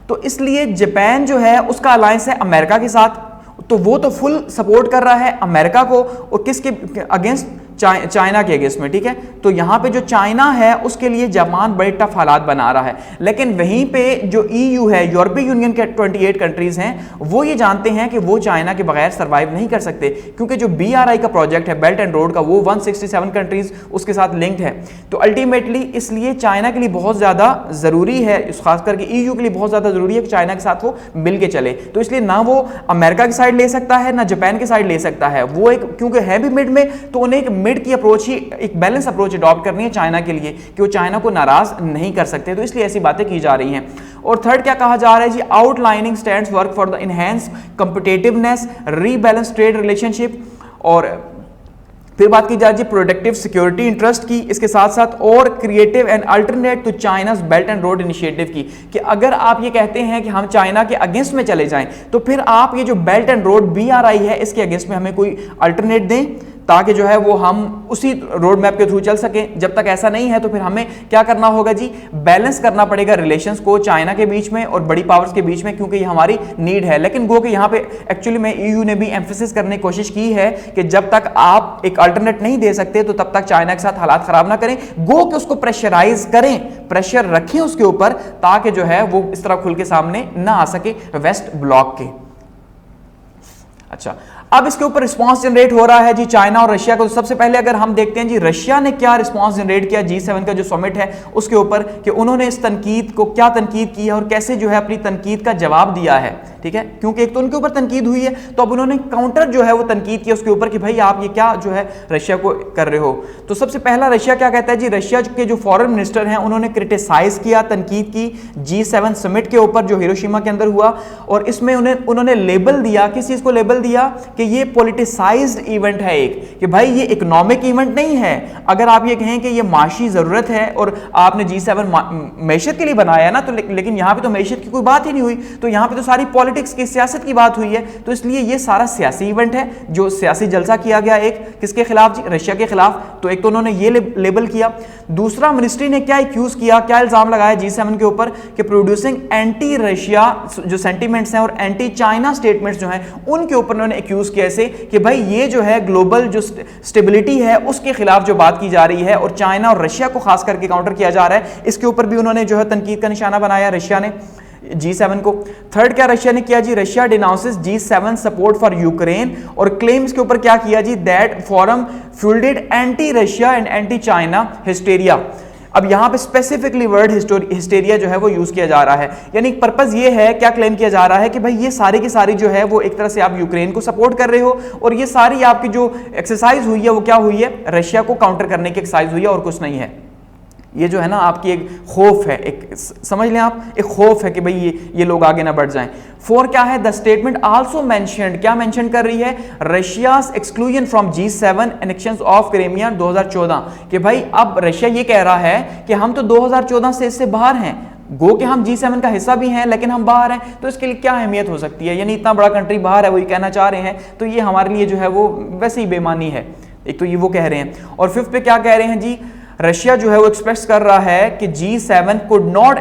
तो इसलिए जापान जो है उसका अलायंस है अमेरिका के साथ, तो वो तो फुल सपोर्ट कर रहा है अमेरिका को, और किसके अगेंस्ट, चाइना के अगेंस्ट में, ठीक है। तो यहां पे जो चाइना है उसके लिए जापान बड़े टफ हालात बना रहा है। लेकिन वहीं पे जो ईयू है, यूरोपीय यूनियन के 28 कंट्रीज हैं, वो ये जानते हैं कि वो चाइना के बगैर सर्वाइव नहीं कर सकते, क्योंकि जो BRI का प्रोजेक्ट है, बेल्ट एंड रोड का, वो 167 कंट्रीज उसके साथ लिंक्ड है। तो अल्टीमेटली इसलिए चाइना के लिए बहुत ज्यादा जरूरी है, खास करके ईयू के लिए बहुत ज्यादा जरूरी है कि चाइना के साथ वो मिल के चले। तो इसलिए ना वो अमेरिका की साइड ले सकता है, ना जापान की साइड ले सकता है। वो एक, क्योंकि है भी मिड में, तो उन्हें एक मिड की अप्रोच ही, एक बैलेंस अप्रोच अडॉप्ट करनी है चाइना के लिए, कि वो चाइना को नाराज नहीं कर सकते। तो इसलिए ऐसी बातें की जा रही हैं। और थर्ड क्या कहा जा रहा है जी, outlining stands work for the enhance competitiveness, rebalance trade relationship, और फिर बात की जाए जी प्रोडक्टिव सिक्योरिटी इंटरेस्ट की, इसके साथ साथ और creative and alternate to China's belt and road initiative की, कि अगर आप ये कहते हैं कि हम चाइना के अगेंस्ट में चले जाएं, तो फिर आप ये जो बेल्ट एंड रोड BRI है, इसके अगेंस्ट में हमें कोई अल्टरनेट दें, ताकि जो है वो हम उसी रोड मैप के थ्रू चल सकें। जब तक ऐसा नहीं है तो फिर हमें क्या करना होगा जी, बैलेंस करना पड़ेगा रिलेशंस को चाइना के बीच में और बड़ी पावर्स के बीच में, क्योंकि ये हमारी नीड है। लेकिन गो के यहाँ पे एक्चुअली में ईयू ने भी एम्फेसिस करने की कोशिश की है कि जब तक आप एक अल्टरनेट नहीं दे सकते, तो तब तक चाइना के साथ हालात खराब ना करें, गो के उसको प्रेशराइज करें, प्रेशर रखें उसके ऊपर, ताकि जो है वो इस तरह खुल के सामने ना आ सके वेस्ट ब्लॉक के। अच्छा, अब इसके ऊपर रिस्पांस जनरेट हो रहा है जी चाइना और रशिया को। तो सबसे पहले अगर हम देखते हैं जी रशिया ने क्या रिस्पांस जनरेट किया G7 का जो समिट है उसके ऊपर, कि उन्होंने इस तनकीद को क्या तनकीद की है और कैसे जो है अपनी तनकीद का जवाब दिया है, ठीक है। क्योंकि एक तो उनके ऊपर तनकीद हुई है, तो अब उन्होंने काउंटर जो है वो तनकीद किया उसके ऊपर कि भाई आप ये क्या जो है रशिया को कर रहे हो। तो सबसे पहला रशिया क्या कहता है जी, रशिया के जो फॉरेन मिनिस्टर हैं उन्होंने क्रिटिसाइज किया, तनकीद की G7 समिट के ऊपर जो हिरोशिमा के अंदर हुआ, और इसमें उन्होंने लेबल दिया, किस चीज को लेबल दिया, कि ये पॉलिटिसाइज्ड इवेंट है एक, कि भाई ये इकोनॉमिक इवेंट नहीं है। अगर आप ये कहें कि ये माशी जरूरत है और आपने G7 मैशत के लिए बनाया ना, तो लेकिन यहाँ पे तो मैशत की कोई बात ही नहीं हुई, तो यहाँ पे तो सारी पॉलिटिक्स की, सियासत की बात हुई है। तो इसलिए ये सारा सियासी इवेंट है, जो सियासी जलसा किया गया एक किसके खिलाफ जी, रशिया के खिलाफ। तो एक तो उन्होंने ये लेबल किया। दूसरा मिनिस्ट्री ने क्या एक्यूज किया, क्या इल्जाम लगाया G7 के ऊपर, कि प्रोड्यूसिंग एंटी रशिया जो सेंटीमेंट्स हैं और एंटी चाइना स्टेटमेंट्स जो हैं उनके ऊपर उन्होंने एक्यूज किया ऐसे कि भाई ये जो है ग्लोबल जो स्टेबिलिटी है उसके खिलाफ जो बात की जा रही है, और चाइना और रशिया को खास करके काउंटर किया जा रहा है, इसके ऊपर भी उन्होंने जो है तनकीद का निशाना बनाया रशिया ने G7 को। थर्ड क्या रशिया ने किया जी, Russia denounces G7 support for Ukraine, और क्लेम्स के ऊपर क्या किया जी, that forum fuelled anti Russia and anti China hysteria. अब यहां पे स्पेसिफिकली वर्ड हिस्टेरिया जो है वो यूज किया जा रहा है, यानी पर्पस ये है, क्या क्लेम किया जा रहा है कि भाई ये सारी की सारी जो है वो एक तरह से आप यूक्रेन को सपोर्ट कर रहे हो, और ये सारी आपकी जो एक्सरसाइज हुई है वो क्या हुई है, रशिया को काउंटर करने की एक्सरसाइज हुई है और कुछ नहीं है। ये जो है ना आपकी एक खौफ है, एक समझ लें आप, एक खौफ है कि भाई ये लोग आगे ना बढ़ जाएं। फोर क्या है, द स्टेटमेंट आल्सो मेंशन्ड, क्या मेंशन कर रही है, Russia's exclusion from G7 annexations of Crimea 2014, कि भाई अब रशिया ये कह रहा है कि हम तो 2014 से इससे बाहर हैं, गो कि हम G7 का हिस्सा भी हैं लेकिन हम बाहर हैं, तो इसके लिए क्या अहमियत हो सकती है, यानी इतना बड़ा कंट्री बाहर है वो ये कहना चाह रहे हैं, तो ये हमारे लिए जो है वो वैसे ही बेमानी है। एक तो ये वो कह रहे हैं। और फिफ्थ पे क्या कह रहे हैं जी, रशिया जो है वो एक्सप्रेस कर रहा है कि G7 could not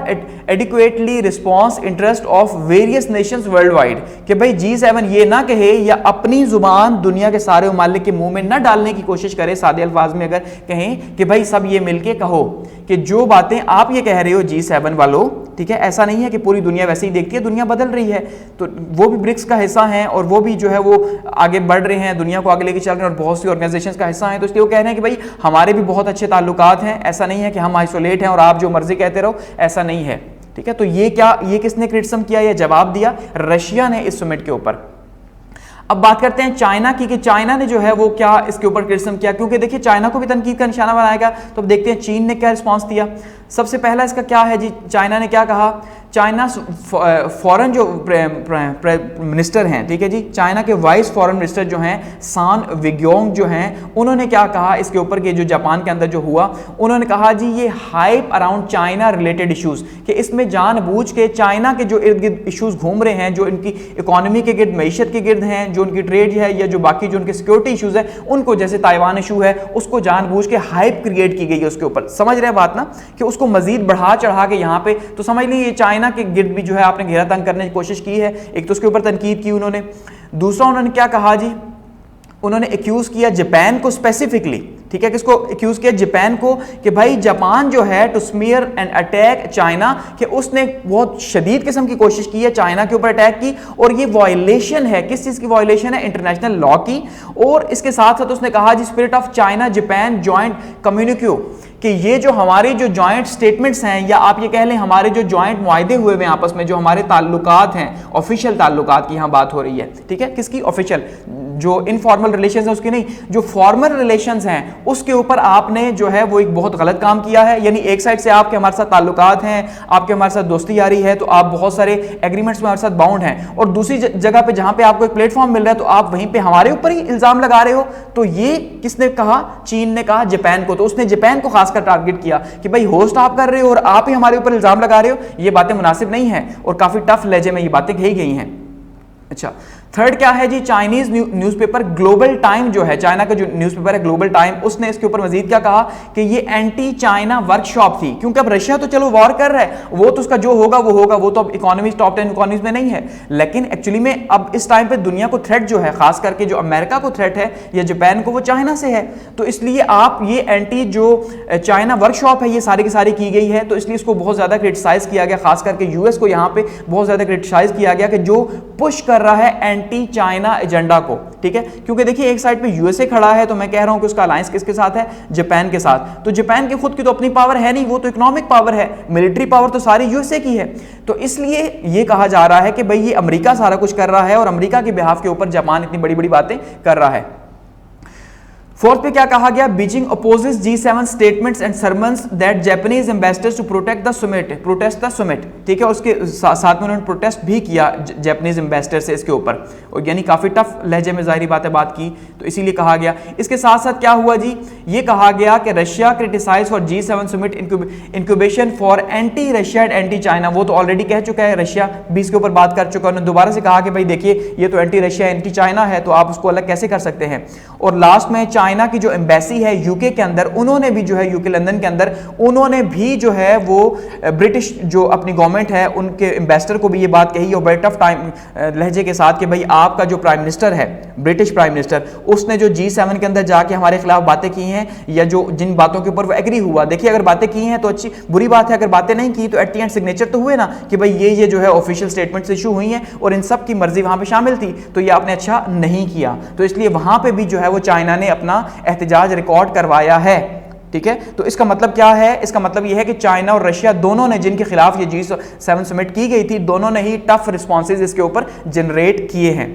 adequately response interest of various Nations world wide, कि भाई G7 ये ना कहे या अपनी जुबान दुनिया के सारे ममालिक के मुंह में ना डालने की कोशिश करे, सादे अल्फाज में अगर कहें कि भाई सब ये मिलके कहो कि जो बातें आप ये कह रहे हो G7 वालों, ठीक है, ऐसा नहीं है कि पूरी दुनिया वैसे ही देखती है, दुनिया बदल रही है, तो वो भी ब्रिक्स का हिस्सा हैं और वो भी जो है वो आगे बढ़ रहे हैं, दुनिया को आगे लेके चल रहे हैं और बहुत सी ऑर्गेनाइजेशंस का हिस्सा हैं, तो इसलिए वो कह रहे हैं कि भाई हमारे भी बहुत अच्छे ताल्लुकात हैं, ऐसा नहीं है कि हम आइसोलेट हैं और आप जो मर्जी कहते रहो, ऐसा नहीं है, ठीक है। तो ये क्या, ये किसने क्रिटिसिज्म किया, ये जवाब दिया रशिया ने इस समिट के ऊपर। अब बात करते हैं चाइना की, कि चाइना ने जो है वो क्या इसके ऊपर क्रिटिसिज्म किया, क्योंकि देखिए चाइना को भी तनकीद का निशाना बनाएगा। तो अब देखते हैं चीन ने क्या रिस्पांस दिया। सबसे पहला इसका क्या है जी, चाइना ने क्या कहा, चाइना फॉरेन जो मिनिस्टर हैं, ठीक है जी, चाइना के वाइस फॉरेन मिनिस्टर जो हैं सान विग्योंग जो हैं, उन्होंने क्या कहा इसके ऊपर कि जो जापान के अंदर जो हुआ, उन्होंने कहा जी ये hype around China related issues, कि इसमें जानबूझ के चाइना के जो इर्द गिर्द इश्यूज घूम रहे हैं, जो इनकी इकोनॉमी के गिर्द, मीशत के गिर्द हैं, जो उनकी ट्रेड है या जो बाकी जो उनके सिक्योरिटी इश्यूज है उनको, जैसे ताइवान इशू है उसको जानबूझ के हाइप क्रिएट की गई है उसके ऊपर। समझ रहे हैं बात ना, कि उसको मजीद बढ़ा चढ़ा के यहाँ पे, तो समझ लीजिए चाइना के गिर्द भी जो है आपने घेरा तंग करने की कोशिश की है। एक तो उसके ऊपर तनकीद की उन्होंने, दूसरा उन्होंने क्या कहा जी, उन्होंने एक्यूज किया जापान को स्पेसिफिकली, ठीक है, किसको एक्यूज किया, जापान को, कि भाई जापान जो है to smear and attack China, कि उसने बहुत शदीद किस्म की कोशिश की है चाइना के ऊपर अटैक की, और ये वायलेशन है, किस चीज की वायलेशन है, इंटरनेशनल लॉ की। और इसके साथ साथ उसने कहा जी spirit of China Japan joint communique, कि ये जो हमारे जो जॉइंट स्टेटमेंट्स हैं, या आप ये कह लें हमारे जो जॉइंट मुआहदे हुए हैं आपस में, जो हमारे ताल्लुकात हैं, ऑफिशियल ताल्लुकात की यहाँ बात हो रही है, ठीक है, किसकी, ऑफिशियल, जो इनफॉर्मल रिलेशंस है उसकी नहीं, जो फॉर्मल रिलेशंस हैं उसके ऊपर आपने जो है वो एक बहुत गलत काम किया है। यानी एक साइड से आपके हमारे साथ ताल्लुकात हैं, आपके हमारे साथ दोस्ती यारी है, तो आप बहुत सारे एग्रीमेंट्स में हमारे साथ बाउंड हैं, और दूसरी जगह पे जहां पे आपको एक प्लेटफॉर्म मिल रहा है तो आप वहीं पे हमारे ऊपर ही इल्जाम लगा रहे हो। तो ये किसने कहा, चीन ने कहा जापान को, तो उसने जापान को खासकर टारगेट किया कि भाई होस्ट आप कर रहे हो और आप ही हमारे ऊपर इल्जाम लगा रहे हो, ये बातें मुनासिब नहीं है, और काफी टफ लहजे में ये बातें कही गई हैं। अच्छा, थर्ड क्या है जी, चाइनीज न्यूज़पेपर ग्लोबल टाइम जो है, चाइना का जो न्यूज़पेपर है ग्लोबल टाइम, उसने इसके ऊपर मजीद क्या कहा कि ये एंटी चाइना वर्कशॉप थी, क्योंकि अब रशिया तो चलो वॉर कर रहा है, वो तो उसका जो होगा वो होगा, वो तो अब इकोनॉमीज टॉप 10 इकोनॉमीज में नहीं है, लेकिन एक्चुअली में अब इस टाइम पे दुनिया को थ्रेट जो है, खास करके जो अमेरिका को थ्रेट है या जापान को, वो चाइना से है। तो इसलिए आप ये एंटी जो चाइना वर्कशॉप है ये सारी की सारी की गई है, तो इसलिए इसको बहुत ज्यादा क्रिटिसाइज किया गया, खास करके यूएस को यहाँ पे बहुत ज्यादा क्रिटिसाइज किया गया कि जो पुश कर रहा है एंटी चाइना एजेंडा को, ठीक है, क्योंकि देखिए एक साइड पे यूएसए खड़ा है, तो मैं कह रहा हूं कि उसका अलायंस किसके साथ है, जापान के साथ। तो जापान की खुद की तो अपनी पावर है नहीं, वो तो इकोनॉमिक पावर है, मिलिट्री पावर तो सारी यूएसए की है। तो इसलिए ये कहा जा रहा है कि भाई ये अमेरिका सारा कुछ कर रहा है, और अमेरिका के बिहाफ के ऊपर जापान इतनी बड़ी बड़ी बातें कर रहा है। फोर्थ पे क्या कहा गया, Beijing opposes G7 statements and summons that Japanese ambassadors to protest the summit, ठीक है, उसके साथ में उन्होंने प्रोटेस्ट भी किया जापानीज एम्बेसडर से इसके ऊपर, और यानी काफी टफ लहजे में जाहिर बात है बात की, तो इसीलिए कहा गया। इसके साथ साथ क्या हुआ जी, ये कहा गया कि Russia criticise for G7 summit incubation for anti Russia and anti China, वो तो ऑलरेडी कह चुका है, रशिया भी इसके ऊपर बात कर चुका है, उन्होंने दोबारा से कहा कि भाई देखिए ये तो एंटी रशिया एंटी चाइना है, तो आप उसको अलग कैसे कर सकते हैं। और लास्ट में चाइना की जो एम्बेसी है यूके के अंदर, उन्होंने भी जो है यूके लंदन के अंदर, उन्होंने भी जो है वो ब्रिटिश जो अपनी गवर्नमेंट है उनके एम्बेसडर को भी ये बात कही, और बड़े टफ टाइम लहजे के साथ कि भाई आपका जो प्राइम मिनिस्टर है, ब्रिटिश प्राइम मिनिस्टर, उसने जो G7 के अंदर जाके हमारे खिलाफ बातें की हैं, या जो जिन बातों के ऊपर वो एग्री हुआ, देखिए अगर बातें की हैं तो अच्छी बुरी बात है, अगर बातें नहीं की तो एट द एंड सिग्नेचर तो हुए ना कि भाई ये जो है ऑफिशियल स्टेटमेंट्स इशू हुई हैं, और इन सब की मर्जी वहां पे शामिल थी, तो ये आपने अच्छा नहीं किया, तो इसलिए वहां पे भी जो है वो चाइना ने अपना एहतजाज रिकॉर्ड करवाया है, ठीक है। तो इसका मतलब क्या है, इसका मतलब यह है कि चाइना और रशिया दोनों ने, जिनके खिलाफ ये G7 समिट की गई थी, दोनों ने ही टफ रिस्पॉन्सेज इसके ऊपर जनरेट किए हैं।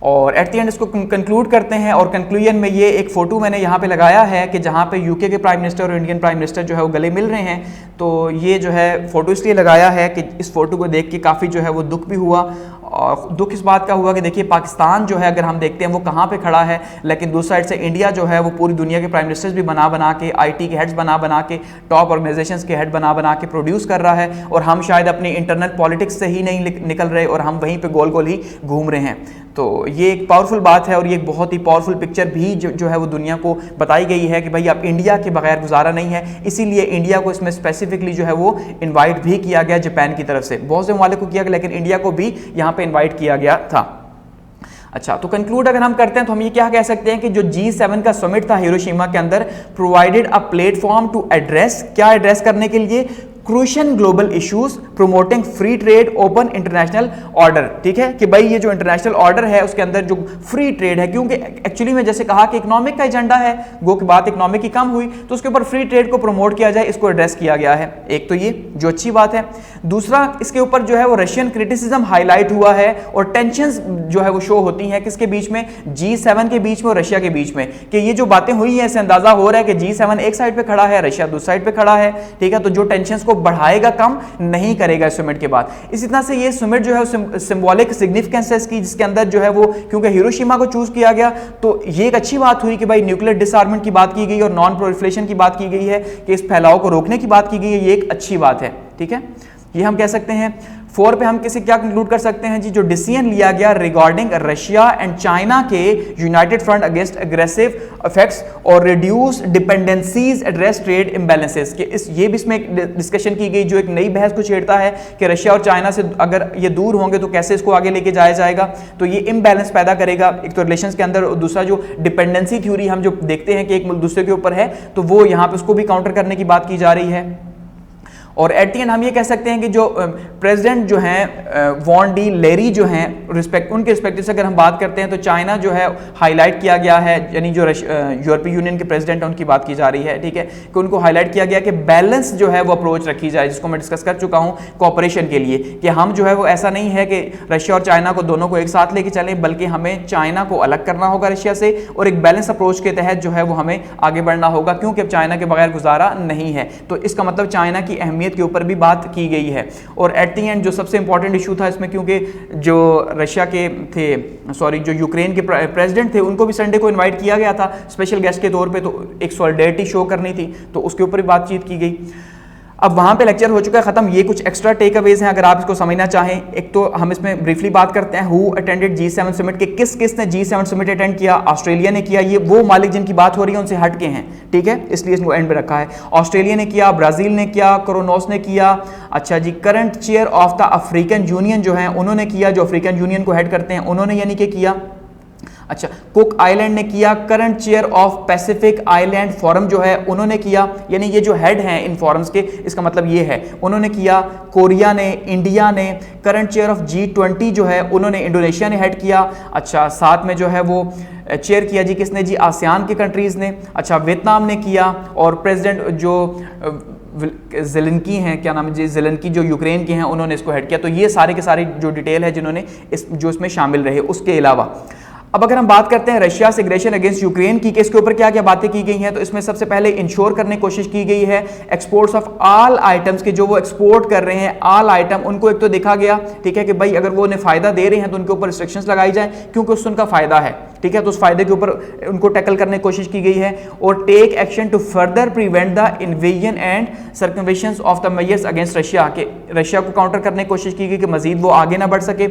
और एट द एंड इसको कंक्लूड करते हैं, और कंक्लूजन में ये एक फोटो मैंने यहाँ पे लगाया है कि जहाँ पे यूके के प्राइम मिनिस्टर और इंडियन प्राइम मिनिस्टर जो है वो गले मिल रहे हैं। तो ये जो है फोटो इसलिए लगाया है कि इस फोटो को देख के काफ़ी जो है वो दुख भी हुआ, और दुख इस बात का हुआ कि देखिए पाकिस्तान जो है अगर हम देखते हैं वो कहाँ पे खड़ा है, लेकिन दूसरी साइड से इंडिया जो है वो पूरी दुनिया के प्राइम मिनिस्टर्स भी बना बना के, IT के हेड्स बना बना के, टॉप ऑर्गेनाइजेशंस के हेड बना बना के प्रोड्यूस कर रहा है, और हम शायद अपनी इंटरनल पॉलिटिक्स से ही नहीं निकल रहे, और हम वहीं पे गोल गोल ही घूम रहे हैं। तो ये एक पावरफुल बात है, और ये एक बहुत ही पावरफुल पिक्चर भी जो है वो दुनिया को बताई गई है कि भाई अब इंडिया के बगैर गुजारा नहीं है, इसीलिए इंडिया को इसमें स्पेसिफिकली जो है वो इनवाइट भी किया गया जापान की तरफ से, बहुत से ममालिक को किया गया, लेकिन इंडिया को भी यहाँ पे इनवाइट किया गया था। अच्छा, तो कंक्लूड अगर हम करते हैं तो हम ये क्या कह सकते हैं कि जो G7 का समिट था हिरोशिमा के अंदर, provided a platform to address, क्या एड्रेस करने के लिए, crucial global issues promoting free trade open international order. ठीक है कि भाई ये जो इंटरनेशनल ऑर्डर है उसके अंदर जो फ्री ट्रेड है, क्योंकि एक्चुअली में जैसे कहा कि इकोनॉमिक का एजेंडा है, गो की बात इकोनॉमिक की कम हुई तो उसके ऊपर फ्री ट्रेड को प्रमोट किया जाए, इसको एड्रेस किया गया है। एक तो ये जो अच्छी बात है। दूसरा इसके ऊपर जो है वो रशियन क्रिटिसिज्म हाईलाइट हुआ है और टेंशंस जो है वो शो होती हैं किसके बीच में, G7 के बीच में और रशिया के बीच में, कि ये जो बातें हुई हैं इससे अंदाजा हो रहा है कि G7 एक साइड पे खड़ा है, रशिया दूसरी साइड पे खड़ा है। ठीक है, तो जो टेंशंस को बढ़ाएगा कम नहीं करेगा इस समिट के बाद। इसी तरह से ये समिट जो है सिंबॉलिक सिग्निफिकेंस है इसकी, जिसके अंदर जो है वो क्योंकि हिरोशिमा को चूज किया गया तो ये एक अच्छी बात हुई कि भाई न्यूक्लियर डिसआर्ममेंट की बात की गई और नॉन प्रोलिफरेशन की बात की गई है, कि इस फैलाव को रोकने की बात की गई है, ये एक अच्छी बात है। ठीक है, ये हम कह सकते हैं। 4 पे हम किसी क्या कंक्लूड कर सकते हैं जी, जो डिसीजन लिया गया रिगार्डिंग रशिया एंड चाइना के united front against aggressive effects और reduce dependencies address trade imbalances, के इस ये भी इसमें डिस्कशन की गई जो एक नई बहस को छेड़ता है कि रशिया और चाइना से अगर ये दूर होंगे तो कैसे इसको आगे लेके जाया जाएगा। तो ये इम्बैलेंस पैदा करेगा एक तो रिलेशंस के अंदर, और दूसरा जो डिपेंडेंसी थ्योरी हम जो देखते हैं कि एक मुल्क दूसरे के ऊपर है, तो वो यहाँ पे उसको भी काउंटर करने की बात की जा रही है। और एट द एंड हम ये कह सकते हैं कि जो प्रेसिडेंट जो हैं वॉन डी लेरी जो हैं उनके रिस्पेक्टिव से अगर हम बात करते हैं तो चाइना जो है हाईलाइट किया गया है, यानी जो यूरोपीय यूनियन के प्रेसिडेंट हैं उनकी बात की जा रही है। ठीक है, कि उनको हाईलाइट किया गया कि बैलेंस जो है वो अप्रोच रखी जाए, जिसको मैं डिस्कस कर चुका हूँ कोऑपरेशन के लिए, कि हम जो है वो ऐसा नहीं है कि रशिया और चाइना को दोनों को एक साथ लेके चलें, बल्कि हमें चाइना को अलग करना होगा रशिया से और एक बैलेंस अप्रोच के तहत जो है वो हमें आगे बढ़ना होगा, क्योंकि अब चाइना के बगैर गुजारा नहीं है। तो इसका मतलब चाइना की अहमियत के ऊपर भी बात की गई है। और एट द एंड जो सबसे इंपॉर्टेंट इशू था इसमें, क्योंकि जो रशिया के जो यूक्रेन के प्रेसिडेंट थे उनको भी संडे को इनवाइट किया गया था स्पेशल गेस्ट के तौर पे, तो एक सॉलिडेरिटी शो करनी थी, तो उसके ऊपर भी बातचीत की गई। अब वहाँ पे लेक्चर हो चुका है ख़त्म। ये कुछ एक्स्ट्रा टेक अवेज हैं अगर आप इसको समझना चाहें। एक तो हम इसमें ब्रीफली बात करते हैं हु अटेंडेड G7 समिट के, किस किस ने G7 समिट अटेंड किया। ऑस्ट्रेलिया ने किया, ये वो मालिक जिनकी बात हो रही है उनसे हट के हैं, ठीक है, इसलिए इसको एंड में रखा है। ऑस्ट्रेलिया ने किया, ब्राज़ील ने किया, क्रोनोस ने किया। अच्छा जी, current chair of the African Union जो है उन्होंने किया, जो अफ्रीकन यूनियन को हेड करते हैं उन्होंने यानी कि किया। अच्छा, कुक आइलैंड ने किया, current chair of Pacific island forum जो है उन्होंने किया, यानी ये जो हेड हैं इन फोरम्स के, इसका मतलब ये है उन्होंने किया। कोरिया ने, इंडिया ने, करंट चेयर ऑफ G20 जो है उन्होंने, इंडोनेशिया ने हेड किया। अच्छा, साथ में जो है वो चेयर किया जी किसने जी, आसियान के कंट्रीज़ ने। अच्छा, वियतनाम ने किया, और प्रेसिडेंट जो ज़ेलेंस्की हैं, क्या नाम है जी, ज़ेलेंस्की जो यूक्रेन के हैं, उन्होंने इसको हेड किया। तो ये सारे के सारे जो डिटेल है जिन्होंने जो इसमें शामिल रहे। उसके अलावा अब अगर हम बात करते हैं रशिया से एग्रेशन अगेंस्ट यूक्रेन की, इसके ऊपर क्या क्या बातें की गई हैं, तो इसमें सबसे पहले इंश्योर करने की कोशिश की गई है एक्सपोर्ट्स ऑफ ऑल आइटम्स के, जो वो एक्सपोर्ट कर रहे हैं ऑल आइटम, उनको एक तो देखा गया, ठीक है, कि भाई अगर वो उन्हें फायदा दे रहे हैं तो उनके ऊपर रिस्ट्रिक्शंस लगाई जाए, क्योंकि उससे उनका फायदा है, ठीक है, तो उस फायदे के ऊपर उनको टैकल करने की कोशिश की गई है। और take action to further prevent the invasion and circumventions of the measures against Russia, के रशिया को काउंटर करने की कोशिश की गई कि मजीद वो आगे ना बढ़ सके।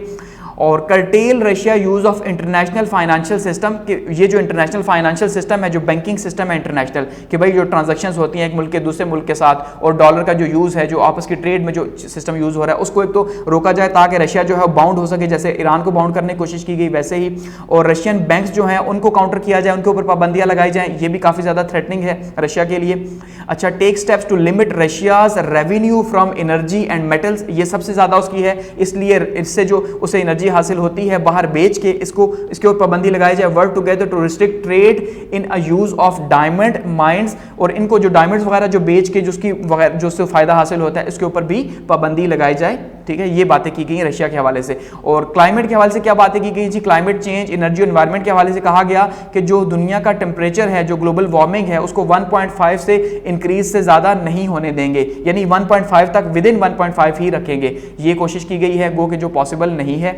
और cartel Russia use of international financial system, कि ये जो इंटरनेशनल फाइनेंशियल सिस्टम है, जो बैंकिंग सिस्टम है इंटरनेशनल, कि भाई जो ट्रांजैक्शंस होती हैं एक मुल्क के दूसरे मुल्क के साथ, और डॉलर का जो यूज़ है, जो आपस की ट्रेड में जो सिस्टम यूज़ हो रहा है, उसको एक तो रोका जाए ताकि रशिया जो है बाउंड हो सके, जैसे ईरान को बाउंड करने की कोशिश की गई वैसे ही। और रशियन बैंक्स जो हैं उनको काउंटर किया जाए, उनके ऊपर पाबंदियाँ लगाई जाएँ, ये भी काफ़ी ज़्यादा थ्रेटनिंग है रशिया के लिए। अच्छा, take steps to limit Russia's revenue from energy and metals, ये सबसे ज़्यादा उसकी है, इसलिए इससे जो उसे एनर्जी हासिल होती है बाहर बेच के, इसके ऊपर पाबंदी लगाई जाए। Work together to restrict trade in a use of diamond mines, और इनको जो डायमंड्स वगैरह जो बेच के जो उससे फायदा हासिल होता है, इसके ऊपर भी पाबंदी लगाई जाए, ठीक है। ये बातें की गई रशिया के हवाले से। और क्लाइमेट के हवाले से क्या बातें की गई जी, क्लाइमेट चेंज, एनर्जी, एनवायरनमेंट के हवाले से कहा गया कि जो दुनिया का टेम्परेचर है, जो ग्लोबल वार्मिंग है, उसको 1.5 से इंक्रीज से ज़्यादा नहीं होने देंगे, यानी 1.5 तक विदिन 1.5 ही रखेंगे, ये कोशिश की गई है, गो कि जो पॉसिबल नहीं है।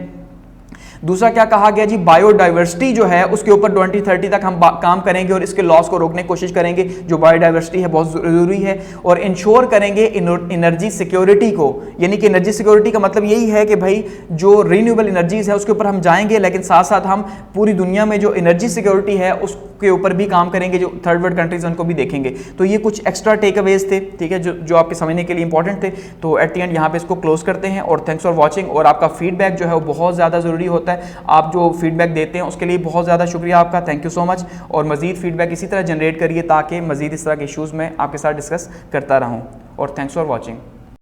दूसरा क्या कहा गया जी, बायोडाइवर्सिटी जो है उसके ऊपर 2030 तक हम काम करेंगे और इसके लॉस को रोकने की कोशिश करेंगे, जो बायोडाइवर्सिटी है बहुत ज़रूरी है। और इंश्योर करेंगे एनर्जी सिक्योरिटी को, यानी कि एनर्जी सिक्योरिटी का मतलब यही है कि भाई जो रीन्यूएबल एनर्जीज है उसके ऊपर हम जाएंगे, लेकिन साथ साथ हम पूरी दुनिया में जो एनर्जी सिक्योरिटी है उसके ऊपर भी काम करेंगे, जो थर्ड वर्ल्ड कंट्रीज उनको भी देखेंगे। तो ये कुछ एक्स्ट्रा टेक अवेज थे, ठीक है, जो आपके समझने के लिए इंपॉर्टेंट थे। तो एट द एंड यहाँ पे इसको क्लोज करते हैं, और थैंक्स फॉर वॉचिंग। और आपका फीडबैक जो है वो बहुत ज़्यादा ज़रूरी होता है, आप जो फीडबैक देते हैं उसके लिए बहुत ज़्यादा शुक्रिया आपका, थैंक यू सो मच। और मज़ीद फीडबैक इसी तरह जनरेट करिए ताकि मज़ीद इस तरह के इश्यूज़ में आपके साथ डिस्कस करता रहूँ। और थैंक्स फॉर वॉचिंग।